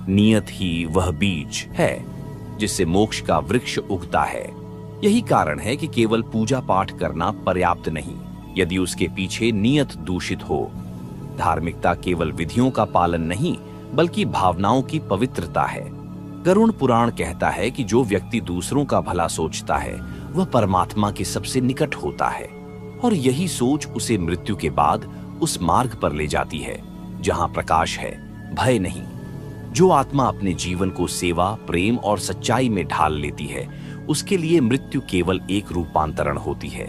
नियत ही वह बीज है जिससे मोक्ष का वृक्ष उगता है। यही कारण है कि केवल पूजा पाठ करना पर्याप्त नहीं, यदि उसके पीछे नियत दूषित हो। धार्मिकता केवल विधियों का पालन नहीं, बल्कि भावनाओं की पवित्रता है। गरुड़ पुराण कहता है कि जो व्यक्ति दूसरों का भला सोचता है वह परमात्मा के सबसे निकट होता है, और यही सोच उसे मृत्यु के बाद उस मार्ग पर ले जाती है जहां प्रकाश है, भय नहीं। जो आत्मा अपने जीवन को सेवा, प्रेम और सच्चाई में ढाल लेती है, उसके लिए मृत्यु केवल एक रूपांतरण होती है।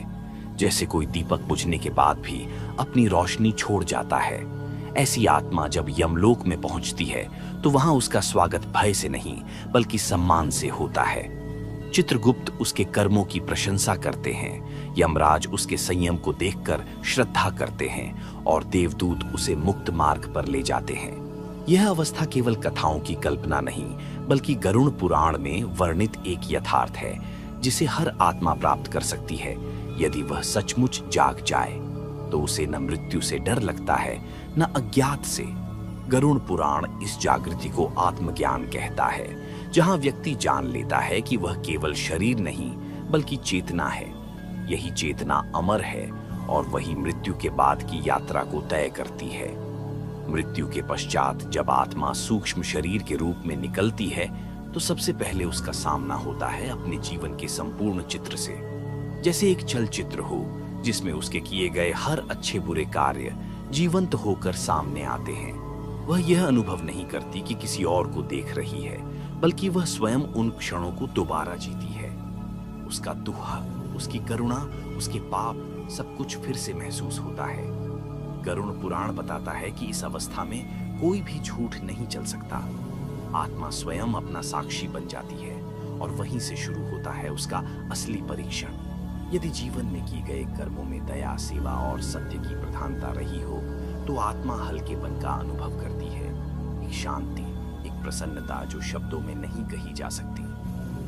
जैसे कोई दीपक बुझने के बाद भी अपनी रोशनी छोड़ जाता है, ऐसी आत्मा जब यमलोक में पहुंचती है तो वहां उसका स्वागत भय से नहीं, बल्कि सम्मान से होता है। चित्रगुप्त उसके कर्मों की प्रशंसा करते हैं, यमराज उसके संयम को देखकर श्रद्धा करते हैं, और देवदूत उसे मुक्त मार्ग पर ले जाते हैं। यह अवस्था केवल कथाओं की कल्पना नहीं, बल्कि गरुड़ पुराण में वर्णित एक यथार्थ है जिसे हर आत्मा प्राप्त कर सकती है यदि वह सचमुच जाग जाए। तो उसे न मृत्यु से डर लगता है, न अज्ञात से। गरुड़ पुराण इस जागृति को आत्मज्ञान कहता है, जहां व्यक्ति जान लेता है कि वह केवल शरीर नहीं, बल्कि चेतना है। यही चेतना अमर है, और वही मृत्यु के बाद की यात्रा को तय करती है। मृत्यु के पश्चात जब आत्मा सूक्ष्म शरीर के रूप में निकलती है, तो सबसे पहले उसका सामना होता है अपने जीवन के संपूर्ण चित्र से। जैसे एक चलचित्र हो जिसमें उसके किए गए हर अच्छे बुरे कार्य जीवंत होकर सामने आते हैं। वह यह अनुभव नहीं करती कि किसी और को देख रही है, बल्कि वह स्वयं उन क्षणों को दोबारा जीती है। उसका दुख, उसकी करुणा, उसके पाप, सब कुछ फिर से महसूस होता है। गरुड़ पुराण बताता है कि इस अवस्था में कोई भी झूठ नहीं चल सकता। आत्मा स्वयं अपना साक्षी बन जाती है, और वहीं से शुरू होता है उसका असली परीक्षण। यदि जीवन में किए गए कर्मों में दया, सेवा और सत्य की प्रधानता रही हो, तो आत्मा हल्केपन का अनुभव करती है, एक शांति, एक प्रसन्नता जो शब्दों में नहीं कही जा सकती।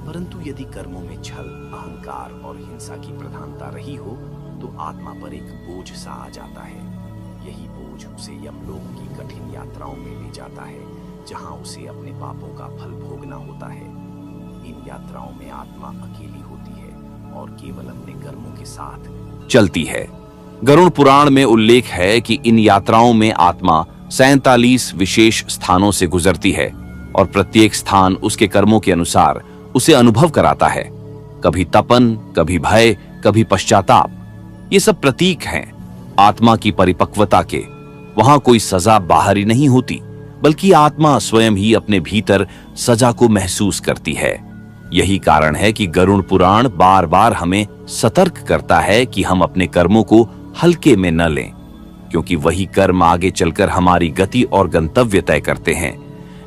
परंतु यदि कर्मों में छल, अहंकार और हिंसा की प्रधानता रही हो, तो आत्मा पर एक बोझ सा आ जाता है। यही बोझ उसे यमलोक की कठिन यात्राओं में ले जाता है, जहां उसे अपने पापों का फल भोगना होता है। इन यात्राओं में आत्मा अकेली होती है और केवल अपने कर्मों के साथ चलती है। गरुड़ पुराण में उल्लेख है कि इन यात्राओं में आत्मा 47 विशेष स्थानों से गुजरती है, और प्रत्येक स्थान उसके कर्मों के अनुसार उसे अनुभव कराता है। कभी तपन, कभी भय, कभी पश्चाताप। ये सब प्रतीक हैं आत्मा की परिपक्वता के। वहां कोई सजा बाहरी नहीं होती, बल्कि आत्मा स्वयं ही अपने भीतर सजा को महसूस करती है। यही कारण है कि गरुड़ पुराण बार बार हमें सतर्क करता है कि हम अपने कर्मों को हल्के में न लें, क्योंकि वही कर्म आगे चलकर हमारी गति और गंतव्य तय करते हैं।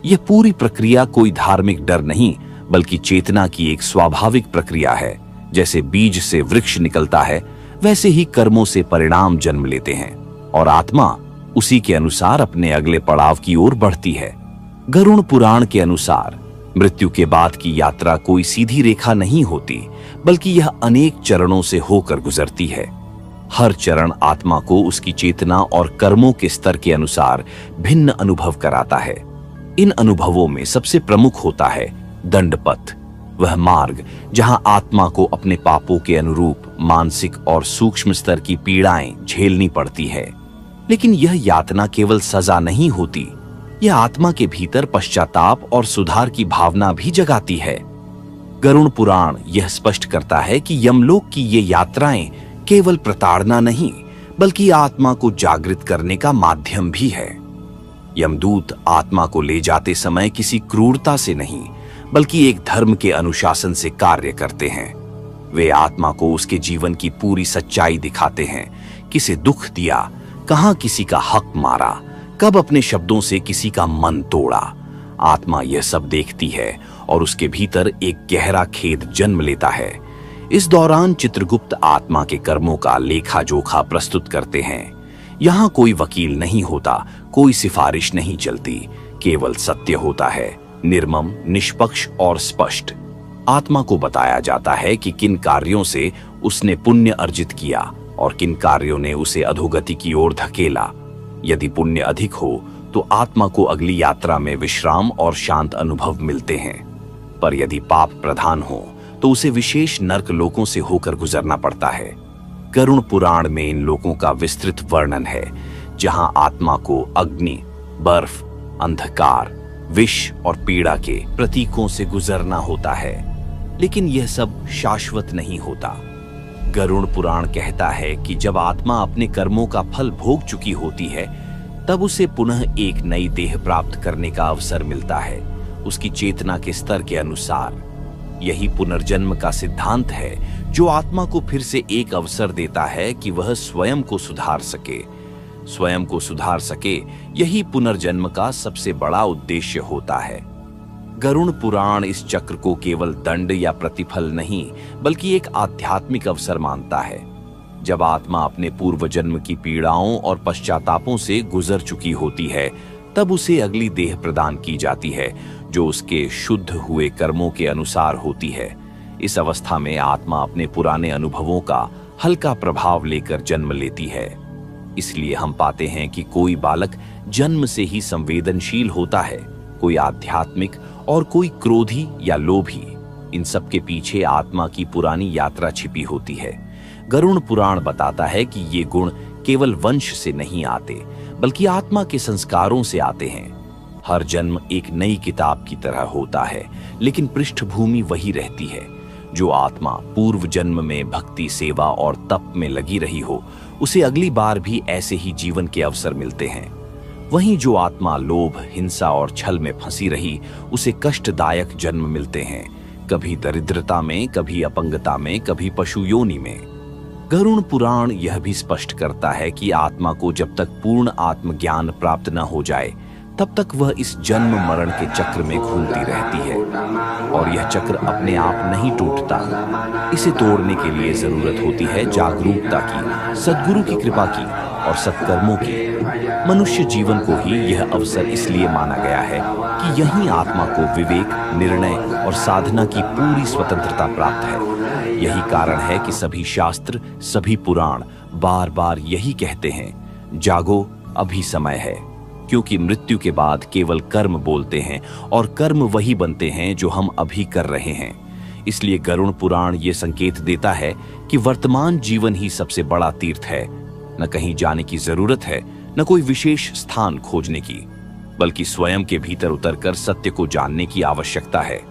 यह पूरी प्रक्रिया कोई धार्मिक डर नहीं, बल्कि चेतना की एक स्वाभाविक प्रक्रिया है। जैसे बीज से वृक्ष निकलता है, वैसे ही कर्मों से परिणाम जन्म लेते हैं और आत्मा उसी के अनुसार अपने अगले पड़ाव की ओर बढ़ती है। गरुड़ पुराण के अनुसार मृत्यु के बाद की यात्रा कोई सीधी रेखा नहीं होती, बल्कि यह अनेक चरणों से होकर गुजरती है। हर चरण आत्मा को उसकी चेतना और कर्मों के स्तर के अनुसार भिन्न अनुभव कराता है। इन अनुभवों में सबसे प्रमुख होता है दंडपथ, वह मार्ग जहां आत्मा को अपने पापों के अनुरूप मानसिक और सूक्ष्म स्तर की पीड़ाएं झेलनी पड़ती है। लेकिन यह यातना केवल सजा नहीं होती, यह आत्मा के भीतर पश्चाताप और सुधार की भावना भी जगाती है। गरुड़ पुराण यह स्पष्ट करता है कि यमलोक की ये यात्राएं केवल प्रताड़ना नहीं, बल्कि आत्मा को जागृत करने का माध्यम भी है। यमदूत आत्मा को ले जाते समय किसी क्रूरता से नहीं, बल्कि एक धर्म के अनुशासन से कार्य करते हैं। वे आत्मा को उसके जीवन की पूरी सच्चाई दिखाते हैं, किसे दुख दिया, कहां किसी का हक मारा, कब अपने शब्दों से किसी का मन तोड़ा। आत्मा यह सब देखती है और उसके भीतर एक गहरा खेद जन्म लेता है। इस दौरान चित्रगुप्त आत्मा के कर्मों का लेखा जोखा प्रस्तुत करते हैं। यहां कोई वकील नहीं होता, कोई सिफारिश नहीं चलती, केवल सत्य होता है, निर्मम, निष्पक्ष और स्पष्ट। आत्मा को बताया जाता है कि किन कार्यों से उसने पुण्य अर्जित किया और किन कार्यों ने उसे अधोगति की ओर धकेला। यदि पुण्य अधिक हो तो आत्मा को अगली यात्रा में विश्राम और शांत अनुभव मिलते हैं, पर यदि पाप प्रधान हो तो उसे विशेष नर्क लोकों से होकर गुजरना पड़ता है। गरुड़ पुराण में इन लोकों का विस्तृत वर्णन है, जहां आत्मा को अग्नि, बर्फ, अंधकार, विष और पीड़ा के प्रतीकों से गुजरना होता है। लेकिन यह सब शाश्वत नहीं होता। गरुड़ पुराण कहता है कि जब आत्मा अपने कर्मों का फल भोग चुकी होती है, तब उसे पुनः एक नई देह प्राप्त करने का अवसर मिलता है, उसकी चेतना के स्तर के अनुसार। यही पुनर्जन्म का सिद्धांत है, जो आत्मा को फिर से एक अवसर देता है कि वह स्वयं को सुधार सके। स्वयं को सुधार सके, यही पुनर्जन्म का सबसे बड़ा उद्देश्य होता है। गरुड़ पुराण इस चक्र को केवल दंड या प्रतिफल नहीं, बल्कि एक आध्यात्मिक अवसर मानता है। जब आत्मा अपने पूर्व जन्म की पीड़ाओं और पश्चातापों से गुजर चुकी होती है, तब उसे अगली देह प्रदान की जाती है, जो उसके शुद्ध हुए कर्मों के अनुसार होती है। इस अवस्था में आत्मा अपने पुराने अनुभवों का हल्का प्रभाव लेकर जन्म लेती है। इसलिए हम पाते हैं कि कोई बालक जन्म से ही संवेदनशील होता है, कोई आध्यात्मिक और कोई क्रोधी या लोभी। इन सब के पीछे आत्मा की पुरानी यात्रा छिपी होती है। गरुड़ पुराण बताता है कि ये गुण केवल वंश से नहीं आते, बल्कि आत्मा के संस्कारों से आते हैं। हर जन्म एक नई किताब की तरह होता है, लेकिन पृष्ठभूमि वही रहती है। जो आत्मा पूर्व जन्म में भक्ति, सेवा और तप में लगी रही हो, उसे अगली बार भी ऐसे ही जीवन के अवसर मिलते हैं। वहीं जो आत्मा लोभ, हिंसा और छल में फंसी रही, उसे कष्टदायक जन्म मिलते हैं, कभी दरिद्रता में, कभी अपंगता में, कभी पशु योनि में। गरुड़ पुराण यह भी स्पष्ट करता है कि आत्मा को जब तक पूर्ण आत्मज्ञान प्राप्त न हो जाए, तब तक वह इस जन्म मरण के चक्र में घूमती रहती है, और यह चक्र अपने आप नहीं टूटता। इसे तोड़ने के लिए जरूरत होती है जागरूकता की, सद्गुरु की कृपा की और सत्कर्मों की। मनुष्य जीवन को ही यह अवसर इसलिए माना गया है कि यहीं आत्मा को विवेक, निर्णय और साधना की पूरी स्वतंत्रता प्राप्त है। यही कारण है कि सभी शास्त्र, सभी पुराण बार बार यही कहते हैं, जागो, अभी समय है। क्योंकि मृत्यु के बाद केवल कर्म बोलते हैं और कर्म वही बनते हैं जो हम अभी कर रहे हैं। इसलिए गरुड़ पुराण ये संकेत देता है कि वर्तमान जीवन ही सबसे बड़ा तीर्थ है। न कहीं जाने की जरूरत है, न कोई विशेष स्थान खोजने की, बल्कि स्वयं के भीतर उतरकर सत्य को जानने की आवश्यकता है।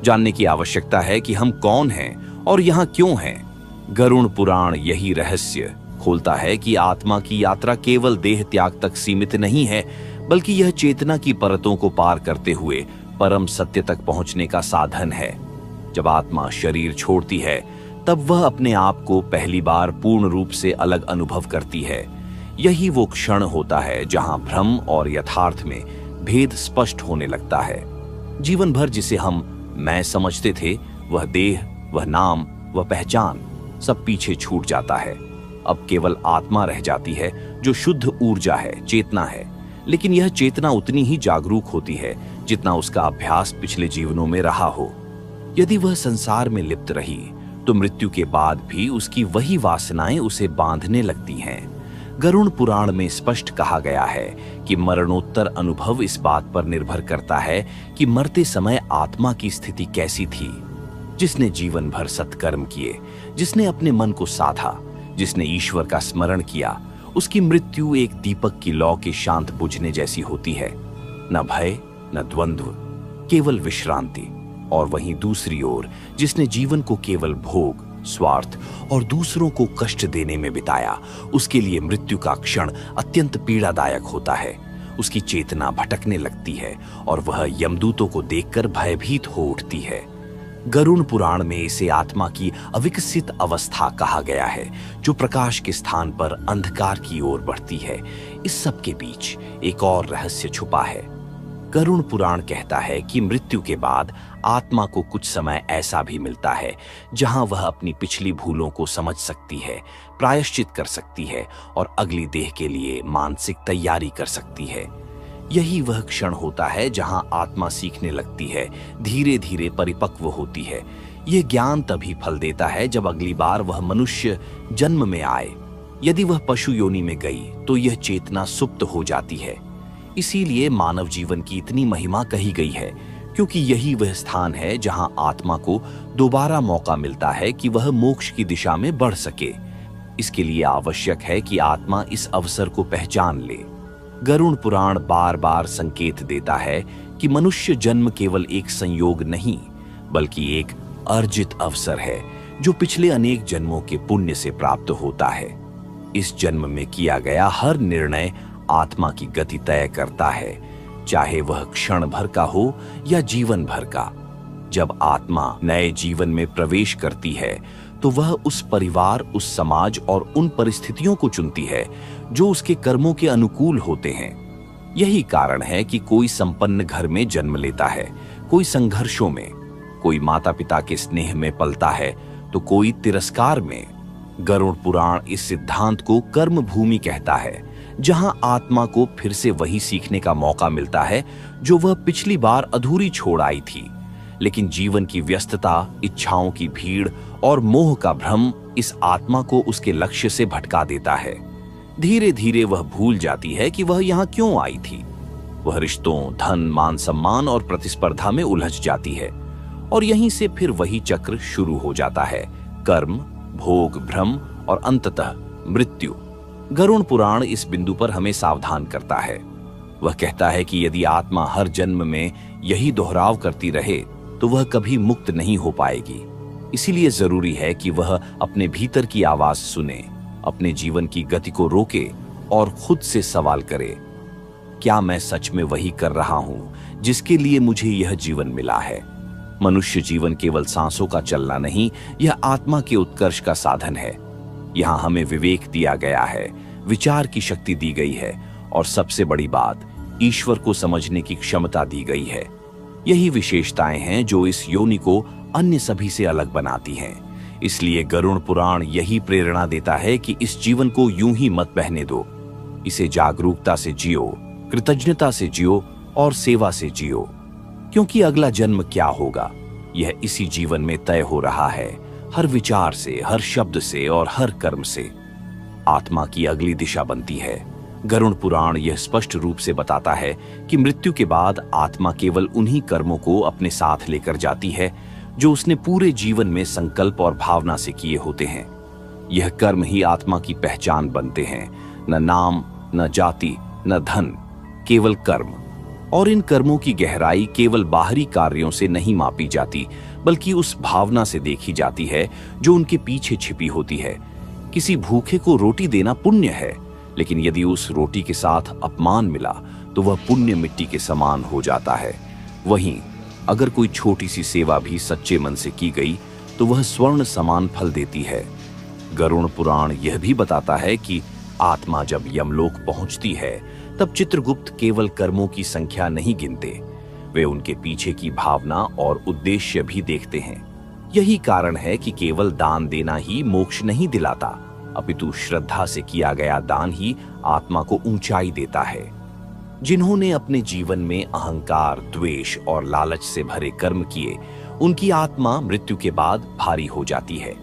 जानने की आवश्यकता है कि हम कौन हैं और यहाँ क्यों हैं। गरुड़ पुराण यही रहस्य खोलता है कि आत्मा की यात्रा केवल देह त्याग तक सीमित नहीं है, बल्कि यह चेतना की परतों को पार करते हुए परम सत्य तक पहुंचने का साधन है। जब आत्मा शरीर छोड़ती है, तब वह अपने आप को पहली बार पूर्ण रूप से अलग अनुभव करती है। यही वो क्षण होता है जहां भ्रम और यथार्थ में भेद स्पष्ट होने लगता है। जीवन भर जिसे हम मैं समझते थे, वह देह, वह नाम, वह पहचान सब पीछे छूट जाता है। अब केवल आत्मा रह जाती है जो शुद्ध ऊर्जा है, चेतना है। लेकिन यह चेतना उतनी ही जागरूक होती है जितना उसका अभ्यास पिछले जीवनों में रहा हो। यदि वह संसार में लिप्त रही तो मृत्यु के बाद भी उसकी वही वासनाएं उसे बांधने लगती हैं। गरुड़ पुराण में स्पष्ट कहा गया है कि मरणोत्तर अनुभव इस बात पर निर्भर करता है कि मरते समय आत्मा की स्थिति कैसी थी। जिसने जीवन भर सत्कर्म किए, जिसने अपने मन को साधा, जिसने ईश्वर का स्मरण किया, उसकी मृत्यु एक दीपक की लौ के शांत बुझने जैसी होती है। न भय, न द्वंद्व, केवल विश्रांति। और वहीं दूसरी ओर जिसने जीवन को केवल भोग, स्वार्थ और दूसरों को कष्ट देने में बिताया, उसके लिए मृत्यु का क्षण अत्यंत पीड़ादायक होता है। उसकी चेतना भटकने लगती है और वह यमदूतों को देखकर भयभीत हो उठती है। गरुड़ पुराण में इसे आत्मा की अविकसित अवस्था कहा गया है, जो प्रकाश के स्थान पर अंधकार की ओर बढ़ती है। इस सब के बीच एक और रहस्य छुपा है। गरुड़ पुराण कहता है कि मृत्यु के बाद आत्मा को कुछ समय ऐसा भी मिलता है जहां वह अपनी पिछली भूलों को समझ सकती है, प्रायश्चित कर सकती है और अगली देह के लिए मानसिक तैयारी कर सकती है। यही वह क्षण होता है जहां आत्मा सीखने लगती है, धीरे धीरे परिपक्व होती है। यह ज्ञान तभी फल देता है जब अगली बार वह मनुष्य जन्म में आए। यदि वह पशु योनि में गई तो यह चेतना सुप्त हो जाती है। इसीलिए मानव जीवन की इतनी महिमा कही गई है, क्योंकि यही वह स्थान है जहां आत्मा को दोबारा मौका मिलता है कि वह मोक्ष की दिशा में बढ़ सके। इसके लिए आवश्यक है कि आत्मा इस अवसर को पहचान ले। गरुड़ पुराण बार बार संकेत देता है कि मनुष्य जन्म केवल एक संयोग नहीं, बल्कि एक अर्जित अवसर है जो पिछले अनेक जन्मों के पुण्य से प्राप्त होता है। इस जन्म में किया गया हर निर्णय आत्मा की गति तय करता है, चाहे वह क्षण भर का हो या जीवन भर का। जब आत्मा नए जीवन में प्रवेश करती है तो वह उस परिवार, उस समाज और उन परिस्थितियों को चुनती है जो उसके कर्मों के अनुकूल होते हैं। यही कारण है कि कोई संपन्न घर में जन्म लेता है, कोई संघर्षों में, कोई माता पिता के स्नेह में पलता है तो कोई तिरस्कार में। गरुड़ पुराण इस सिद्धांत को कर्म भूमि कहता है, जहां आत्मा को फिर से वही सीखने का मौका मिलता है जो वह पिछली बार अधूरी छोड़ आई थी। लेकिन जीवन की व्यस्तता, इच्छाओं की भीड़ और मोह का भ्रम इस आत्मा को उसके लक्ष्य से भटका देता है। धीरे धीरे वह भूल जाती है कि वह यहाँ क्यों आई थी। वह रिश्तों, धन, मान सम्मान और प्रतिस्पर्धा में उलझ जाती है और यहीं से फिर वही चक्र शुरू हो जाता है। कर्म, भोग, भ्रम और अंततः मृत्यु। गरुड़ पुराण इस बिंदु पर हमें सावधान करता है। वह कहता है कि यदि आत्मा हर जन्म में यही दोहराव करती रहे तो वह कभी मुक्त नहीं हो पाएगी। इसीलिए जरूरी है कि वह अपने भीतर की आवाज सुने, अपने जीवन की गति को रोके और खुद से सवाल करे, क्या मैं सच में वही कर रहा हूं जिसके लिए मुझे यह जीवन मिला है? मनुष्य जीवन केवल सांसों का चलना नहीं, यह आत्मा के उत्कर्ष का साधन है। यहाँ हमें विवेक दिया गया है, विचार की शक्ति दी गई है और सबसे बड़ी बात, ईश्वर को समझने की क्षमता दी गई है। यही विशेषताएं हैं जो इस योनि को अन्य सभी से अलग बनाती हैं। इसलिए गरुड़ पुराण यही प्रेरणा देता है कि इस जीवन को यूं ही मत बहने दो। इसे जागरूकता से जियो, कृतज्ञता से जियो और सेवा से जियो, क्योंकि अगला जन्म क्या होगा यह इसी जीवन में तय हो रहा है। हर विचार से, हर शब्द से और हर कर्म से आत्मा की अगली दिशा बनती है। गरुड़ पुराण यह स्पष्ट रूप से बताता है कि मृत्यु के बाद आत्मा केवल उन्हीं कर्मों को अपने साथ लेकर जाती है जो उसने पूरे जीवन में संकल्प और भावना से किए होते हैं। यह कर्म ही आत्मा की पहचान बनते हैं। न नाम, न जाति, न धन, केवल कर्म। और इन कर्मों की गहराई केवल बाहरी कार्यों से नहीं मापी जाती, बल्कि उस भावना से देखी जाती है जो उनके पीछे छिपी होती है। किसी भूखे को रोटी देना पुण्य है, लेकिन यदि उस रोटी के साथ अपमान मिला तो वह पुण्य मिट्टी के समान हो जाता है। वहीं अगर कोई छोटी सी सेवा भी सच्चे मन से की गई तो वह स्वर्ण समान फल देती है। गरुड़ पुराण यह भी बताता है कि आत्मा जब यमलोक पहुंचती है तब चित्रगुप्त केवल कर्मों की संख्या नहीं गिनते, वे उनके पीछे की भावना और उद्देश्य भी देखते हैं। यही कारण है कि केवल दान देना ही मोक्ष नहीं दिलाता, अपितु श्रद्धा से किया गया दान ही आत्मा को ऊंचाई देता है। जिन्होंने अपने जीवन में अहंकार, द्वेष और लालच से भरे कर्म किए, उनकी आत्मा मृत्यु के बाद भारी हो जाती है।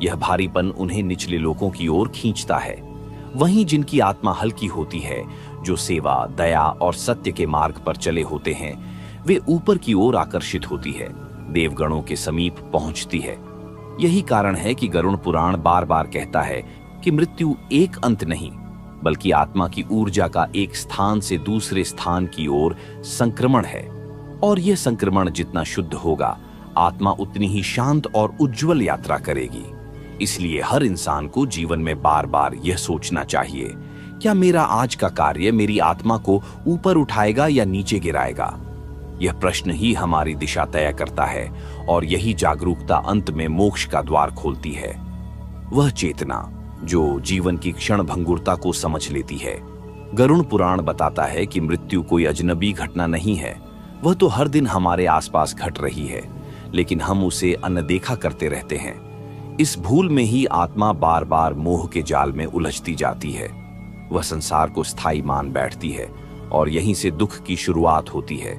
यह भारीपन उन्हें निचले लोकों की ओर खींचता है। वहीं जिनकी आत्मा हल्की होती है, जो सेवा, दया और सत्य के मार्ग पर चले होते हैं, वे ऊपर की ओर आकर्षित होती है, देवगणों के समीप पहुंचती है। यही कारण है कि गरुड़ पुराण बार बार कहता है कि मृत्यु एक अंत नहीं, बल्कि आत्मा की ऊर्जा का एक स्थान से दूसरे स्थान की ओर संक्रमण है, और यह संक्रमण जितना शुद्ध होगा, आत्मा उतनी ही शांत और उज्जवल यात्रा करेगी। इसलिए हर इंसान को जीवन में बार बार यह सोचना चाहिए, क्या मेरा आज का कार्य मेरी आत्मा को ऊपर उठाएगा या नीचे गिराएगा? यह प्रश्न ही हमारी दिशा तय करता है, और यही जागरूकता अंत में मोक्ष का द्वार खोलती है। वह चेतना जो जीवन की क्षण भंगुरता को समझ लेती है। गरुड़ पुराण बताता है कि मृत्यु कोई अजनबी घटना नहीं है, वह तो हर दिन हमारे आसपास घट रही है, लेकिन हम उसे अनदेखा करते रहते हैं। इस भूल में ही आत्मा बार बार मोह के जाल में उलझती जाती है। वह संसार को स्थायी मान बैठती है, और यहीं से दुख की शुरुआत होती है।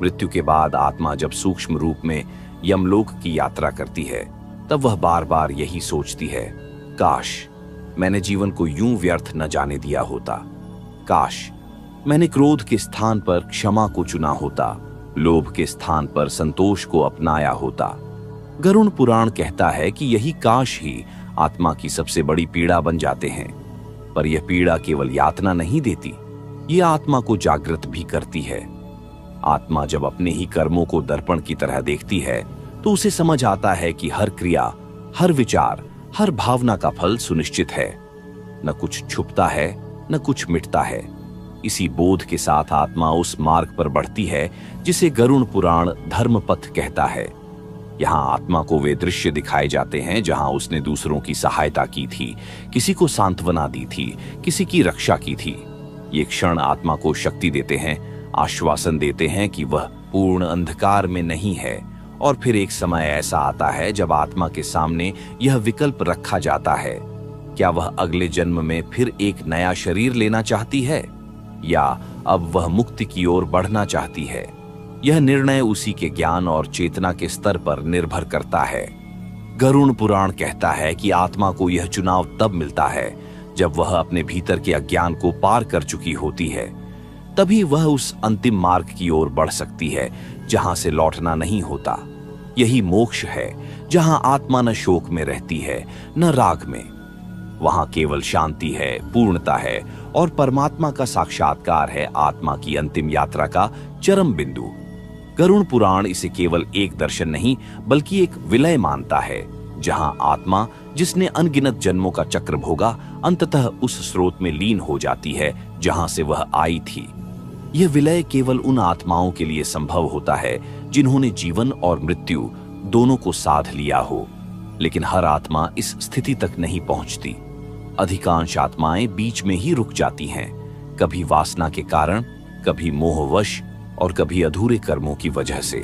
मृत्यु के बाद आत्मा जब सूक्ष्म रूप में यमलोक की यात्रा करती है, तब वह बार बार यही सोचती है, काश मैंने जीवन को यूं व्यर्थ न जाने दिया होता, काश मैंने क्रोध के स्थान पर क्षमा को चुना होता, लोभ के स्थान पर संतोष को अपनाया होता। गरुड़ पुराण कहता है कि यही काश ही आत्मा की सबसे बड़ी पीड़ा बन जाते हैं। पर यह पीड़ा केवल यातना नहीं देती, यह आत्मा को जागृत भी करती है। आत्मा जब अपने ही कर्मों को दर्पण की तरह देखती है, तो उसे समझ आता है कि हर क्रिया, हर विचार, हर भावना का फल सुनिश्चित है। न कुछ छुपता है, न कुछ मिटता है। इसी बोध के साथ आत्मा उस मार्ग पर बढ़ती है जिसे गरुड़ पुराण धर्मपथ कहता है। यहाँ आत्मा को वे दृश्य दिखाए जाते हैं जहां उसने दूसरों की सहायता की थी, किसी को सांत्वना दी थी, किसी की रक्षा की थी। ये क्षण आत्मा को शक्ति देते हैं, आश्वासन देते हैं कि वह पूर्ण अंधकार में नहीं है। और फिर एक समय ऐसा आता है जब आत्मा के सामने यह विकल्प रखा जाता है, क्या वह अगले जन्म में फिर एक नया शरीर लेना चाहती है, या अब वह मुक्ति की ओर बढ़ना चाहती है। यह निर्णय उसी के ज्ञान और चेतना के स्तर पर निर्भर करता है। गरुड़ पुराण कहता है कि आत्मा को यह चुनाव तब मिलता है जब वह अपने भीतर के अज्ञान को पार कर चुकी होती है। तभी वह उस अंतिम मार्ग की ओर बढ़ सकती है जहां से लौटना नहीं होता। यही मोक्ष है, जहां आत्मा न शोक में रहती है, न राग में। वहां केवल शांति है, पूर्णता है, और परमात्मा का साक्षात्कार है आत्मा की अंतिम यात्रा का चरम बिंदु। गरुड़ पुराण इसे केवल एक दर्शन नहीं, बल्कि एक विलय मानता है, जहां आत्मा, जिसने अनगिनत जन्मों का चक्र भोगा, अंततः उस स्रोत में लीन हो जाती है जहां से वह आई थी। यह विलय केवल उन आत्माओं के लिए संभव होता है जिन्होंने जीवन और मृत्यु दोनों को साध लिया हो, लेकिन हर आत्मा इस स्थिति तक नहीं पहुंचती। अधिकांश आत्माएं बीच में ही रुक जाती हैं, कभी वासना के कारण, कभी मोहवश, और कभी अधूरे कर्मों की वजह से।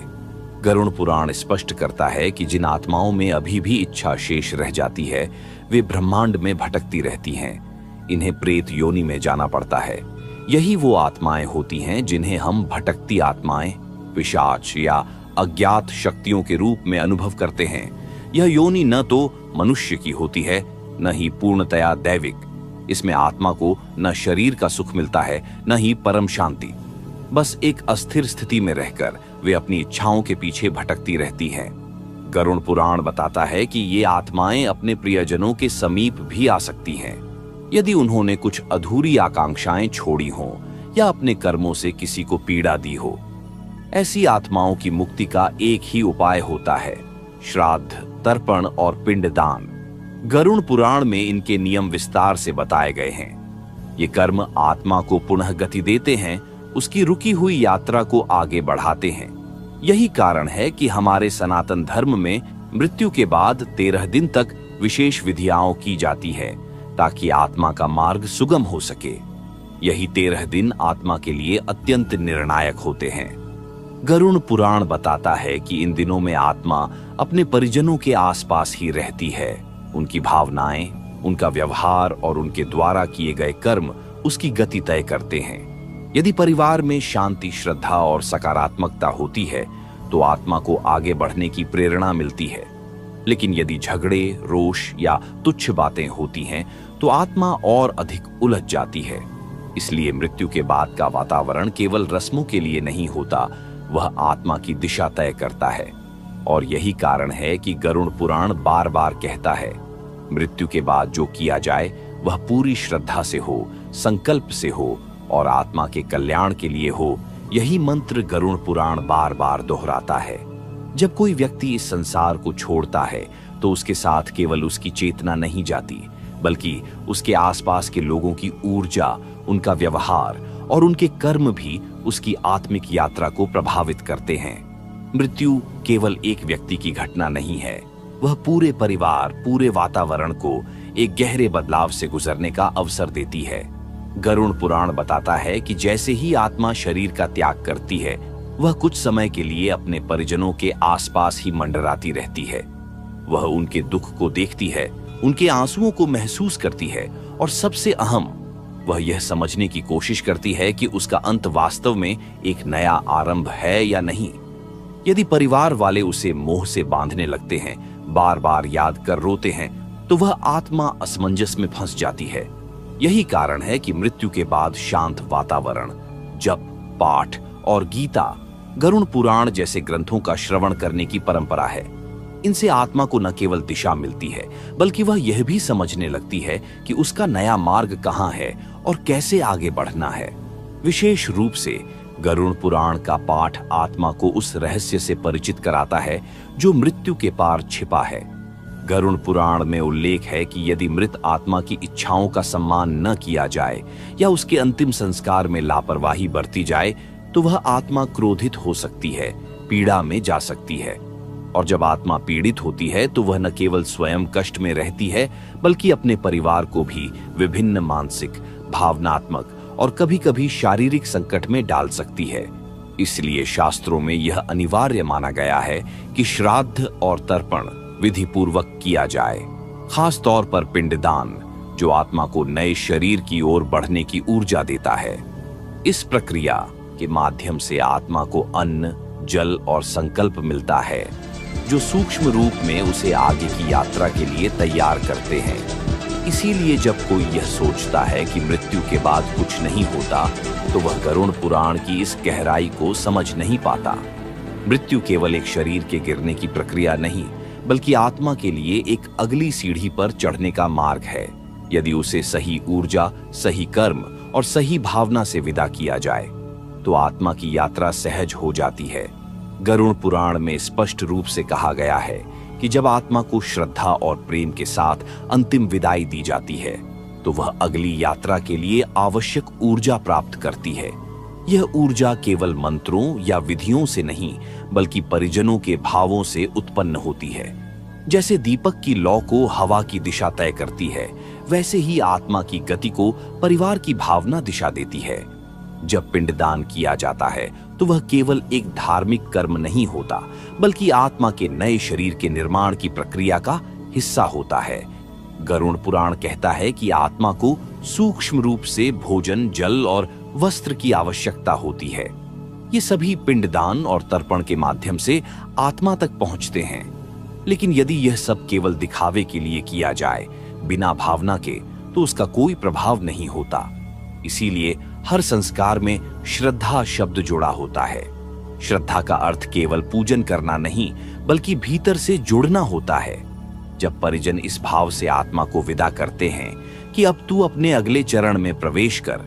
गरुड़ पुराण स्पष्ट करता है कि जिन आत्माओं में अभी भी इच्छा शेष रह जाती है, वे ब्रह्मांड में भटकती रहती हैं। इन्हें प्रेत योनि में जाना पड़ता है। यही वो आत्माएं होती हैं जिन्हें हम भटकती आत्माएं, पिशाच या अज्ञात शक्तियों के रूप में अनुभव करते हैं। यह योनि न तो मनुष्य की होती है, न ही पूर्णतया दैविक। इसमें आत्मा को न शरीर का सुख मिलता है, न ही परम शांति। बस एक अस्थिर स्थिति में रहकर वे अपनी इच्छाओं के पीछे भटकती रहती हैं। गरुड़ पुराण बताता है कि ये आत्माएं अपने प्रियजनों के समीप भी आ सकती हैं, यदि उन्होंने कुछ अधूरी आकांक्षाएं छोड़ी हों या अपने कर्मों से किसी को पीड़ा दी हो। ऐसी आत्माओं की मुक्ति का एक ही उपाय होता है, श्राद्ध, तर्पण और पिंडदान। गरुड़ पुराण में इनके नियम विस्तार से बताए गए हैं। ये कर्म आत्मा को पुनः गति देते हैं, उसकी रुकी हुई यात्रा को आगे बढ़ाते हैं। यही कारण है कि हमारे सनातन धर्म में मृत्यु के बाद 13 दिन तक विशेष विधियां की जाती है, ताकि आत्मा का मार्ग सुगम हो सके। यही 13 दिन आत्मा के लिए अत्यंत निर्णायक होते हैं। गरुड़ पुराण बताता है कि इन दिनों में आत्मा अपने परिजनों के आसपास ही रहती है। उनकी भावनाएं, उनका व्यवहार और उनके द्वारा किए गए कर्म उसकी गति तय करते हैं। यदि परिवार में शांति, श्रद्धा और सकारात्मकता होती है तो आत्मा को आगे बढ़ने की प्रेरणा मिलती है। लेकिन यदि झगड़े, रोष या तुच्छ बातें होती हैं तो आत्मा और अधिक उलझ जाती है। इसलिए मृत्यु के बाद का वातावरण केवल रस्मों के लिए नहीं होता, वह आत्मा की दिशा तय करता है। और यही कारण है कि गरुड़ पुराण बार बार कहता है, मृत्यु के बाद जो किया जाए वह पूरी श्रद्धा से हो, संकल्प से हो और आत्मा के कल्याण के लिए हो। यही मंत्र गरुड़ पुराण बार बार दोहराता है। जब कोई व्यक्ति इस संसार को छोड़ता है तो उसके साथ केवल उसकी चेतना नहीं जाती, बल्कि उसके आसपास के लोगों की ऊर्जा, उनका व्यवहार और उनके कर्म भी उसकी आत्मिक यात्रा को प्रभावित करते हैं। मृत्यु केवल एक व्यक्ति की घटना नहीं है, वह पूरे परिवार, पूरे वातावरण को एक गहरे बदलाव से गुजरने का अवसर देती है। गरुड़ पुराण बताता है कि जैसे ही आत्मा शरीर का त्याग करती है, वह कुछ समय के लिए अपने परिजनों के आसपास ही मंडराती रहती है। वह उनके दुख को देखती है, उनके आंसुओं को महसूस करती है और सबसे अहम, वह यह समझने की कोशिश करती है कि उसका अंत वास्तव में एक नया आरंभ है या नहीं। यदि परिवार वाले उसे मोह से बांधने लगते हैं, बार बार याद कर रोते हैं, तो वह आत्मा असमंजस में फंस जाती है। यही कारण है कि मृत्यु के बाद शांत वातावरण, जप, पाठ और गीता, गरुड़ पुराण जैसे ग्रंथों का श्रवण करने की परंपरा है। इनसे आत्मा को न केवल दिशा मिलती है, बल्कि वह यह भी समझने लगती है कि उसका नया मार्ग कहाँ है और कैसे आगे बढ़ना है। विशेष रूप से गरुड़ पुराण का पाठ आत्मा को उस रहस्य से परिचित कराता है जो मृत्यु के पार छिपा है। गरुड़ पुराण में उल्लेख है कि यदि मृत आत्मा की इच्छाओं का सम्मान न किया जाए या उसके अंतिम संस्कार में लापरवाही बरती जाए तो वह आत्मा क्रोधित हो सकती है, पीड़ा में जा सकती है। और जब आत्मा पीड़ित होती है तो वह न केवल स्वयं कष्ट में रहती है, बल्कि अपने परिवार को भी विभिन्न मानसिक, भावनात्मक और कभी-कभी शारीरिक संकट में डाल सकती है। इसलिए शास्त्रों में यह अनिवार्य माना गया है कि श्राद्ध और तर्पण विधि पूर्वक किया जाए, खास तौर पर पिंडदान, जो आत्मा को नए शरीर की ओर बढ़ने की ऊर्जा देता है। इस प्रक्रिया के माध्यम से आत्मा को अन्न, जल और संकल्प मिलता है, जो सूक्ष्म रूप में उसे आगे की यात्रा के लिए तैयार करते हैं। इसीलिए जब कोई यह सोचता है कि मृत्यु के बाद कुछ नहीं होता, तो वह गरुड़ पुराण की इस गहराई को समझ नहीं पाता। मृत्यु केवल एक शरीर के गिरने की प्रक्रिया नहीं, बल्कि आत्मा के लिए एक अगली सीढ़ी पर चढ़ने का मार्ग है। यदि उसे सही ऊर्जा, सही कर्म और सही भावना से विदा किया जाए तो आत्मा की यात्रा सहज हो जाती है। गरुड़ पुराण में स्पष्ट रूप से कहा गया है कि जब आत्मा को श्रद्धा और प्रेम के साथ अंतिम विदाई दी जाती है तो वह अगली यात्रा के लिए आवश्यक ऊर्जा प्राप्त करती है। यह ऊर्जा केवल मंत्रों या विधियों से नहीं, बल्कि परिजनों के भावों से उत्पन्न होती है। जैसे दीपक की लौ को हवा की दिशा तय करती है, वैसे ही आत्मा की गति को परिवार की भावना दिशा देती है। जब पिंडदान किया जाता है तो वह केवल एक धार्मिक कर्म नहीं होता, बल्कि आत्मा के नए शरीर के निर्माण की प्रक्रिया का हिस्सा होता है। गरुड़ पुराण कहता है कि आत्मा को सूक्ष्म रूप से भोजन, जल और वस्त्र की आवश्यकता होती है। ये सभी पिंडदान और तर्पण के माध्यम से आत्मा तक पहुंचते हैं। लेकिन यदि यह सब केवल दिखावे के लिए किया जाए, बिना भावना के, तो उसका कोई प्रभाव नहीं होता। इसीलिए हर संस्कार में श्रद्धा शब्द जुड़ा होता है। श्रद्धा का अर्थ केवल पूजन करना नहीं, बल्कि भीतर से जुड़ना होता है। जब परिजन इस भाव से आत्मा को विदा करते हैं कि अब तू अपने अगले चरण में प्रवेश कर,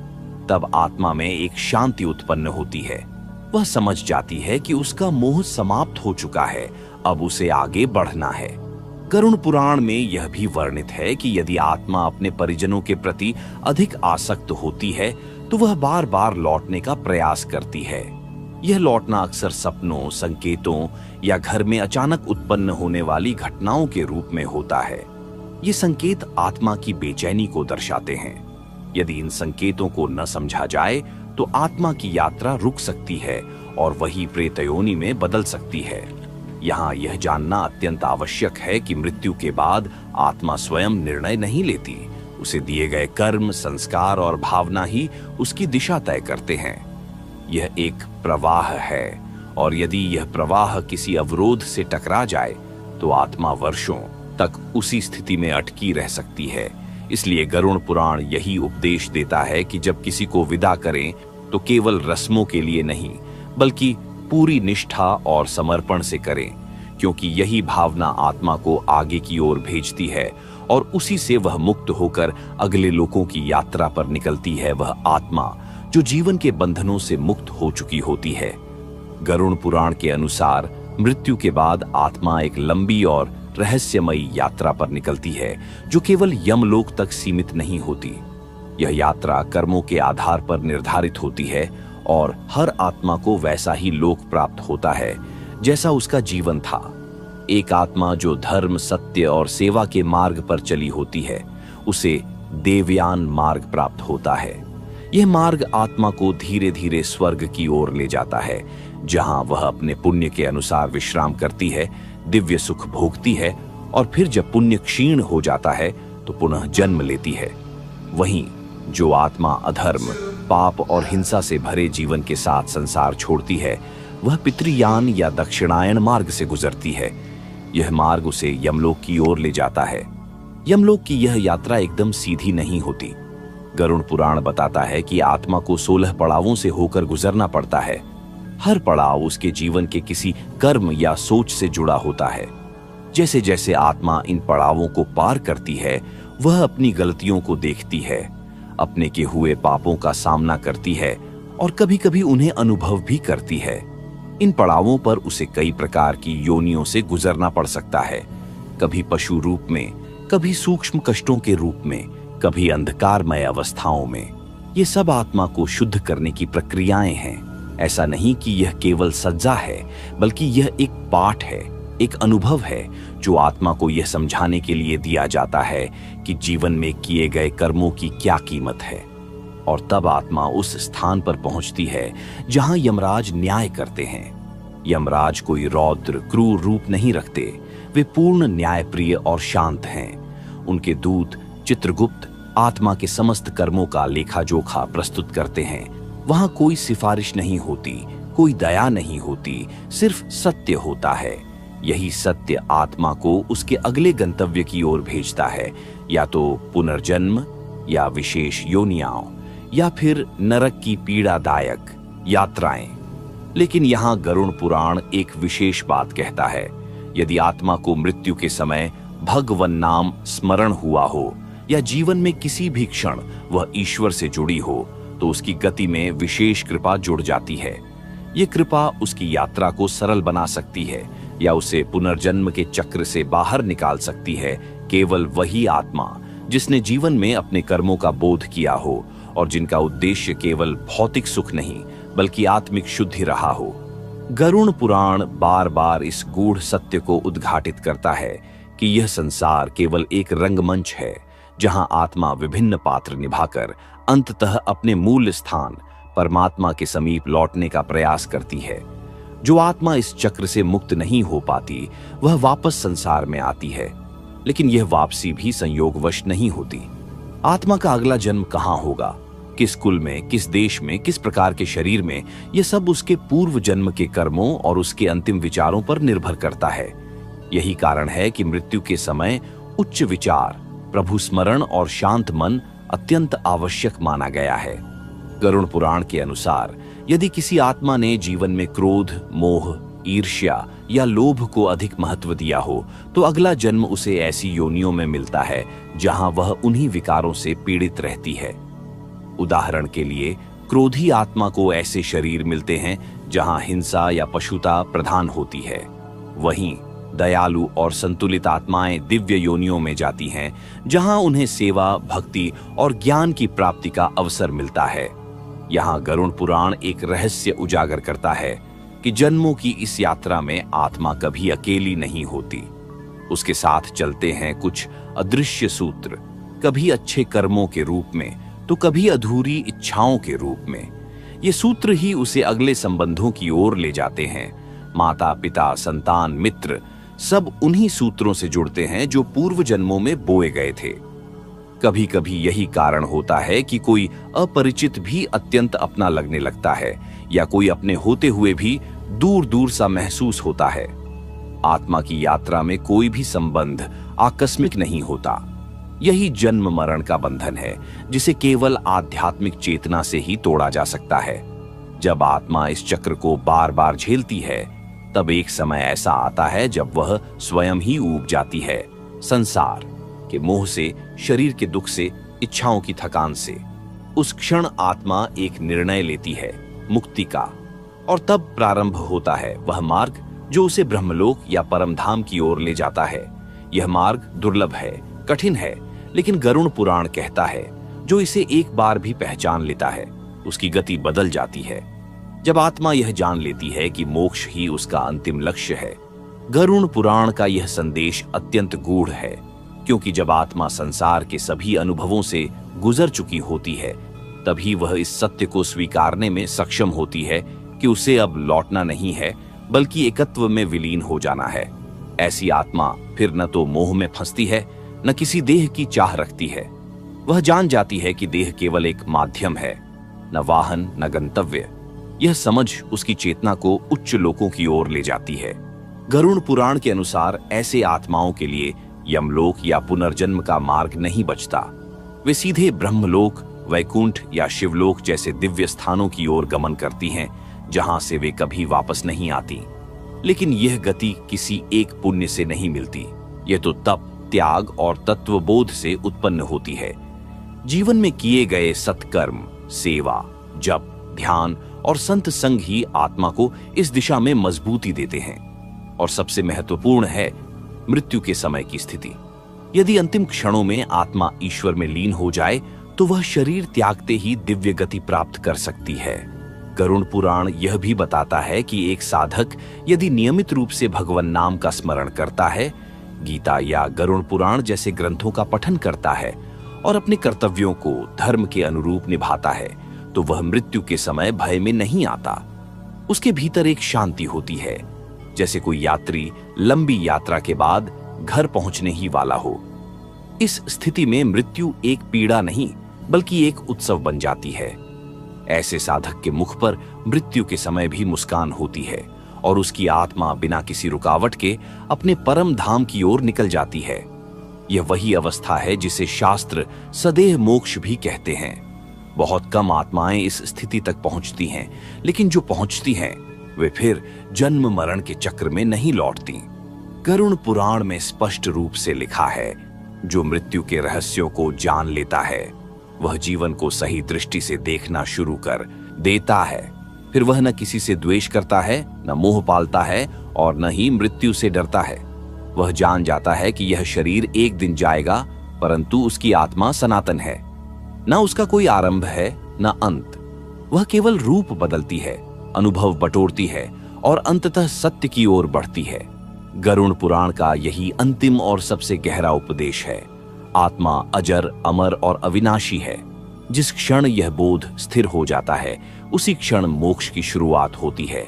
तब आत्मा में एक शांति उत्पन्न होती है। वह समझ जाती है कि उसका मोह समाप्त हो चुका है, अब उसे आगे बढ़ना है। गरुड़ पुराण में यह भी वर्णित है कि यदि आत्मा अपने परिजनों के प्रति अधिक आसक्त होती है तो वह बार बार लौटने का प्रयास करती है। यह लौटना अक्सर सपनों, संकेतों या घर में अचानक उत्पन्न होने वाली घटनाओं के रूप में होता है। ये संकेत आत्मा की बेचैनी को दर्शाते हैं। यदि इन संकेतों को न समझा जाए तो आत्मा की यात्रा रुक सकती है और वही प्रेतयोनि में बदल सकती है। यहाँ यह जानना अत्यंत आवश्यक है कि मृत्यु के बाद आत्मा स्वयं निर्णय नहीं लेती। उसे दिए गए कर्म, संस्कार और भावना ही उसकी दिशा तय करते हैं। यह एक प्रवाह है और यदि यह प्रवाह किसी अवरोध से टकरा जाए तो आत्मा वर्षों तक उसी स्थिति में अटकी रह सकती है। इसलिए गरुड़ पुराण यही उपदेश देता है कि जब किसी को विदा करें तो केवल रस्मों के लिए नहीं बल्कि पूरी निष्ठा और समर्पण से करें, क्योंकि यही भावना आत्मा को आगे की ओर भेजती है और उसी से वह मुक्त होकर अगले लोकों की यात्रा पर निकलती है। वह आत्मा जो जीवन के बंधनों से मुक्त हो चुकी होती है। गरुड़ पुराण के अनुसार मृत्यु के बाद आत्मा एक लंबी और रहस्यमयी यात्रा पर निकलती है जो केवल यमलोक तक सीमित नहीं होती। यह यात्रा कर्मों के आधार पर निर्धारित होती है और हर आत्मा को वैसा ही लोक प्राप्त होता है जैसा उसका जीवन था। एक आत्मा जो धर्म, सत्य और सेवा के मार्ग पर चली होती है उसे देवयान मार्ग प्राप्त होता है। यह मार्ग आत्मा को धीरे धीरे स्वर्ग की ओर ले जाता है, जहां वह अपने पुण्य के अनुसार विश्राम करती है, दिव्य सुख भोगती है और फिर जब पुण्य क्षीण हो जाता है तो पुनः जन्म लेती है। वहीं जो आत्मा अधर्म, पाप और हिंसा से भरे जीवन के साथ संसार छोड़ती है वह पितृयान या दक्षिणायन मार्ग से गुजरती है। यह मार्ग उसे यमलोक की ओर ले जाता है। यमलोक की यह यात्रा एकदम सीधी नहीं होती। गरुड़ पुराण बताता है कि आत्मा को 16 पड़ावों से होकर गुजरना पड़ता है। हर पड़ाव उसके जीवन के किसी कर्म या सोच से जुड़ा होता है। जैसे जैसे आत्मा इन पड़ावों को पार करती है वह अपनी गलतियों को देखती है, अपने के हुए पापों का सामना करती है और कभी-कभी उन्हें अनुभव भी करती है। इन पड़ावों पर उसे कई प्रकार की योनियों से गुजरना पड़ सकता है, कभी पशु रूप में, कभी सूक्ष्म कष्टों के रूप में, कभी अंधकारमय अवस्थाओं में। ये सब आत्मा को शुद्ध करने की प्रक्रियाएं हैं। ऐसा नहीं कि यह केवल सज्जा है, बल्कि यह एक पाठ है, एक अनुभव है जो आत्मा को यह समझाने के लिए दिया जाता है कि जीवन में किए गए कर्मों की क्या कीमत है। और तब आत्मा उस स्थान पर पहुंचती है जहां यमराज न्याय करते हैं। यमराज कोई रौद्र, क्रूर रूप नहीं रखते। वे पूर्ण न्यायप्रिय और शांत हैं। उनके दूत चित्रगुप्त आत्मा के समस्त कर्मों का लेखा जोखा प्रस्तुत करते हैं। वहां कोई सिफारिश नहीं होती, कोई दया नहीं होती, सिर्फ सत्य होता है। यही सत्य आत्मा को उसके अगले गंतव्य की ओर भेजता है, या तो पुनर्जन्म या विशेष योनियां या फिर नरक की पीड़ादायक यात्राएं। लेकिन यहाँ गरुड़ पुराण एक विशेष बात कहता है। यदि आत्मा को मृत्यु के समय भगवन नाम स्मरण हुआ हो या जीवन में किसी भी क्षण वह ईश्वर से जुड़ी हो तो उसकी गति में विशेष कृपा जुड़ जाती है। ये कृपा उसकी यात्रा को सरल बना सकती है या उसे पुनर्जन्म के चक्र से बाहर निकाल सकती है। केवल वही आत्मा जिसने जीवन में अपने कर्मों का बोध किया हो और जिनका उद्देश्य केवल भौतिक सुख नहीं बल्कि आत्मिक शुद्धि रहा हो। गरुड़ पुराण बार बार इस गूढ़ सत्य को उद्घाटित करता है कि यह संसार केवल एक रंगमंच है जहां आत्मा विभिन्न पात्र निभाकर अंततः अपने मूल स्थान परमात्मा के समीप लौटने का प्रयास करती है। जो आत्मा इस चक्र से मुक्त नहीं हो पाती वह वापस संसार में आती है, लेकिन यह वापसी भी संयोगवश नहीं होती। आत्मा का अगला जन्म कहाँ होगा, किस कुल में, किस देश में, किस प्रकार के शरीर में, यह सब उसके पूर्व जन्म के कर्मों और उसके अंतिम विचारों पर निर्भर करता है। यही कारण है कि मृत्यु के समय उच्च विचार, प्रभु स्मरण और शांत मन अत्यंत आवश्यक माना गया है। गरुड़ पुराण के अनुसार यदि किसी आत्मा ने जीवन में क्रोध, मोह, ईर्ष्या या लोभ को अधिक महत्व दिया हो तो अगला जन्म उसे ऐसी योनियों में मिलता है जहां वह उन्हीं विकारों से पीड़ित रहती है। उदाहरण के लिए क्रोधी आत्मा को ऐसे शरीर मिलते हैं जहां हिंसा या पशुता प्रधान होती है। वहीं दयालु और संतुलित आत्माएं दिव्य योनियों में जाती हैं जहां उन्हें सेवा, भक्ति और ज्ञान की प्राप्ति का अवसर मिलता है। यहाँ गरुड़ पुराण एक रहस्य उजागर करता है कि जन्मों की इस यात्रा में आत्मा कभी अकेली नहीं होती। उसके साथ चलते हैं कुछ अदृश्य सूत्र, कभी अच्छे कर्मों के रूप में, तो कभी अधूरी इच्छाओं के रूप में। ये सूत्र ही उसे अगले संबंधों की ओर ले जाते हैं। माता, पिता, संतान, मित्र सब उन्हीं सूत्रों से जुड़ते हैं जो पूर्व जन्मों में बोए गए थे। कभी कभी यही कारण होता है कि कोई अपरिचित भी अत्यंत अपना लगने लगता है या कोई अपने होते हुए भी दूर दूर सा महसूस होता है। आत्मा की यात्रा में कोई भी संबंध आकस्मिक नहीं होता। यही जन्म मरण का बंधन है जिसे केवल आध्यात्मिक चेतना से ही तोड़ा जा सकता है। जब आत्मा इस चक्र को बार बार झेलती है, तब एक समय ऐसा आता है जब वह स्वयं ही ऊब जाती है, संसार के मोह से, शरीर के दुख से, इच्छाओं की थकान से। उस क्षण आत्मा एक निर्णय लेती है, मुक्ति का, और तब प्रारंभ होता है वह मार्ग जो उसे ब्रह्मलोक या परमधाम की ओर ले जाता है। यह मार्ग दुर्लभ है, कठिन है, लेकिन गरुड़ पुराण कहता है जो इसे एक बार भी पहचान लेता है उसकी गति बदल जाती है। जब आत्मा यह जान लेती है कि मोक्ष ही उसका अंतिम लक्ष्य है, गरुड़ पुराण का यह संदेश अत्यंत गूढ़ है, क्योंकि जब आत्मा संसार के सभी अनुभवों से गुजर चुकी होती है, तभी वह इस सत्य को स्वीकारने में सक्षम होती है कि उसे अब लौटना नहीं है, बल्कि एकत्व में विलीन हो जाना है। ऐसी आत्मा फिर न तो मोह में फंसती है, न किसी देह की चाह रखती है। वह जान जाती है कि देह केवल एक माध्यम है, न वाहन, न गंतव्य। यह समझ उसकी चेतना को उच्च लोकों की ओर ले जाती है। गरुड़ पुराण के अनुसार ऐसे आत्माओं के लिए यमलोक या पुनर्जन्म का मार्ग नहीं बचता। वे सीधे ब्रह्मलोक, वैकुंठ या शिवलोक जैसे दिव्य स्थानों की ओर गमन करती हैं, जहां से वे कभी वापस नहीं आती। लेकिन यह गति किसी एक पुण्य से नहीं मिलती। यह तो तप, त्याग और तत्वबोध से उत्पन्न होती है। जीवन में किए गए सत्कर्म, सेवा, जप, ध्यान और संत संग ही आत्मा को इस दिशा में मजबूती देते हैं। और सबसे महत्वपूर्ण है मृत्यु के समय की स्थिति। यदि अंतिम क्षणों में आत्मा ईश्वर में लीन हो जाए तो वह शरीर त्यागते ही दिव्य गति प्राप्त कर सकती है। गरुड़ पुराण यह भी बताता है कि एक साधक यदि नियमित रूप से भगवान नाम का स्मरण करता है, गीता या गरुड़ पुराण जैसे ग्रंथों का पठन करता है और अपने कर्तव्यों को धर्म के अनुरूप निभाता है, तो वह मृत्यु के समय भय में नहीं आता। उसके भीतर एक शांति होती है, जैसे कोई यात्री लंबी यात्रा के बाद घर पहुंचने ही वाला हो। इस स्थिति में मृत्यु एक पीड़ा नहीं, बल्कि एक उत्सव बन जाती है। ऐसे साधक के मुख पर मृत्यु के समय भी मुस्कान होती है और उसकी आत्मा बिना किसी रुकावट के अपने परम धाम की ओर निकल जाती है। यह वही अवस्था है जिसे शास्त्र सदेह मोक्ष भी कहते हैं। बहुत कम आत्माएं इस स्थिति तक पहुंचती हैं, लेकिन जो पहुंचती हैं वे फिर जन्म मरण के चक्र में नहीं लौटती। गरुड़ पुराण में स्पष्ट रूप से लिखा है, जो मृत्यु के रहस्यों को जान लेता है वह जीवन को सही दृष्टि से देखना शुरू कर देता है। फिर वह न किसी से द्वेष करता है, न मोह पालता है और न ही मृत्यु से डरता है। वह जान जाता है कि यह शरीर एक दिन जाएगा, परंतु उसकी आत्मा सनातन है। न उसका कोई आरंभ है न अंत। वह केवल रूप बदलती है, अनुभव बटोरती है और अंततः सत्य की ओर बढ़ती है। गरुड़ पुराण का यही अंतिम और सबसे गहरा उपदेश है। आत्मा अजर, अमर और अविनाशी है। जिस क्षण यह बोध स्थिर हो जाता है, उसी क्षण मोक्ष की शुरुआत होती है।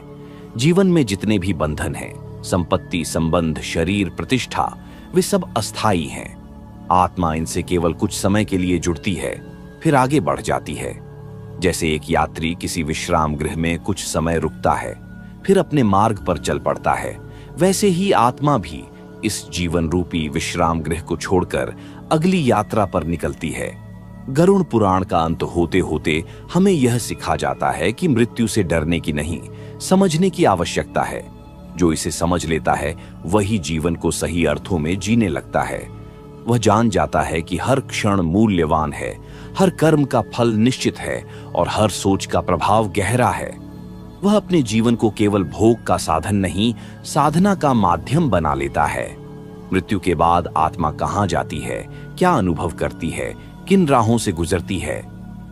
जीवन में जितने भी बंधन हैं, संपत्ति, संबंध, शरीर, प्रतिष्ठा, वे सब अस्थायी हैं। आत्मा इनसे केवल कुछ समय के लिए जुड़ती है, फिर आगे बढ़ जाती है। जैसे एक यात्री किसी विश्राम गृह में कुछ समय रुकता है, फिर अपने मार्ग पर चल पड़ता है, वैसे ही आत्मा भी इस जीवन रूपी विश्राम गृह को छोड़कर अगली यात्रा पर निकलती है। गरुड़ पुराण का अंत होते होते हमें यह सिखा जाता है कि मृत्यु से डरने की नहीं, समझने की आवश्यकता है। जो इसे समझ लेता है वही जीवन को सही अर्थों में जीने लगता है। वह जान जाता है कि हर क्षण मूल्यवान है, हर कर्म का फल निश्चित है और हर सोच का प्रभाव गहरा है। वह अपने जीवन को केवल भोग का साधन नहीं, साधना का माध्यम बना लेता है। मृत्यु के बाद आत्मा कहाँ जाती है, क्या अनुभव करती है, किन राहों से गुजरती है,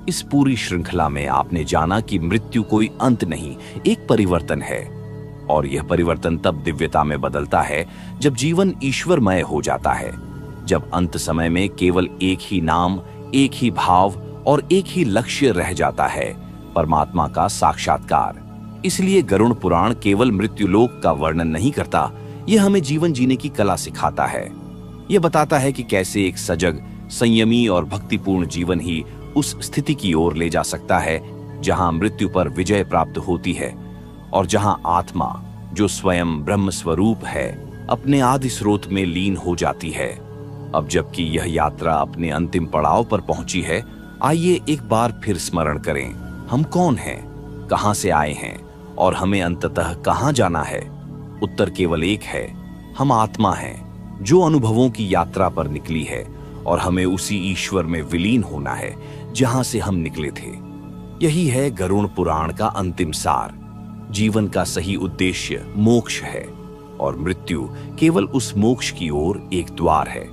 इस पूरी श्रृंखला में आपने जाना कि मृत्यु कोई अंत नहीं, एक परिवर्तन है। और यह परिवर्तन तब दिव्यता में बदलता है जब जीवन ईश्वरमय हो जाता है, जब अंत समय में केवल एक ही नाम, एक ही भाव और एक ही लक्ष्य रह जाता है, परमात्मा का साक्षात्कार। इसलिए गरुड़ पुराण केवल मृत्युलोक का वर्णन नहीं करता, यह हमें जीवन जीने की कला सिखाता है। यह बताता है कि कैसे एक सजग, संयमी और भक्तिपूर्ण जीवन ही उस स्थिति की ओर ले जा सकता है जहां मृत्यु पर विजय प्राप्त होती है और जहां आत्मा, जो स्वयं ब्रह्म स्वरूप है, अपने आदि स्रोत में लीन हो जाती है। अब जबकि यह यात्रा अपने अंतिम पड़ाव पर पहुंची है, आइए एक बार फिर स्मरण करें, हम कौन हैं, कहां से आए हैं और हमें अंततः कहां जाना है। उत्तर केवल एक है, हम आत्मा हैं जो अनुभवों की यात्रा पर निकली है और हमें उसी ईश्वर में विलीन होना है जहां से हम निकले थे। यही है गरुड़ पुराण का अंतिम सार। जीवन का सही उद्देश्य मोक्ष है और मृत्यु केवल उस मोक्ष की ओर एक द्वार है।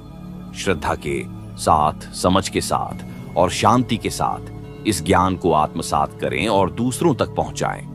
श्रद्धा के साथ, समझ के साथ और शांति के साथ इस ज्ञान को आत्मसात करें और दूसरों तक पहुंचाएं।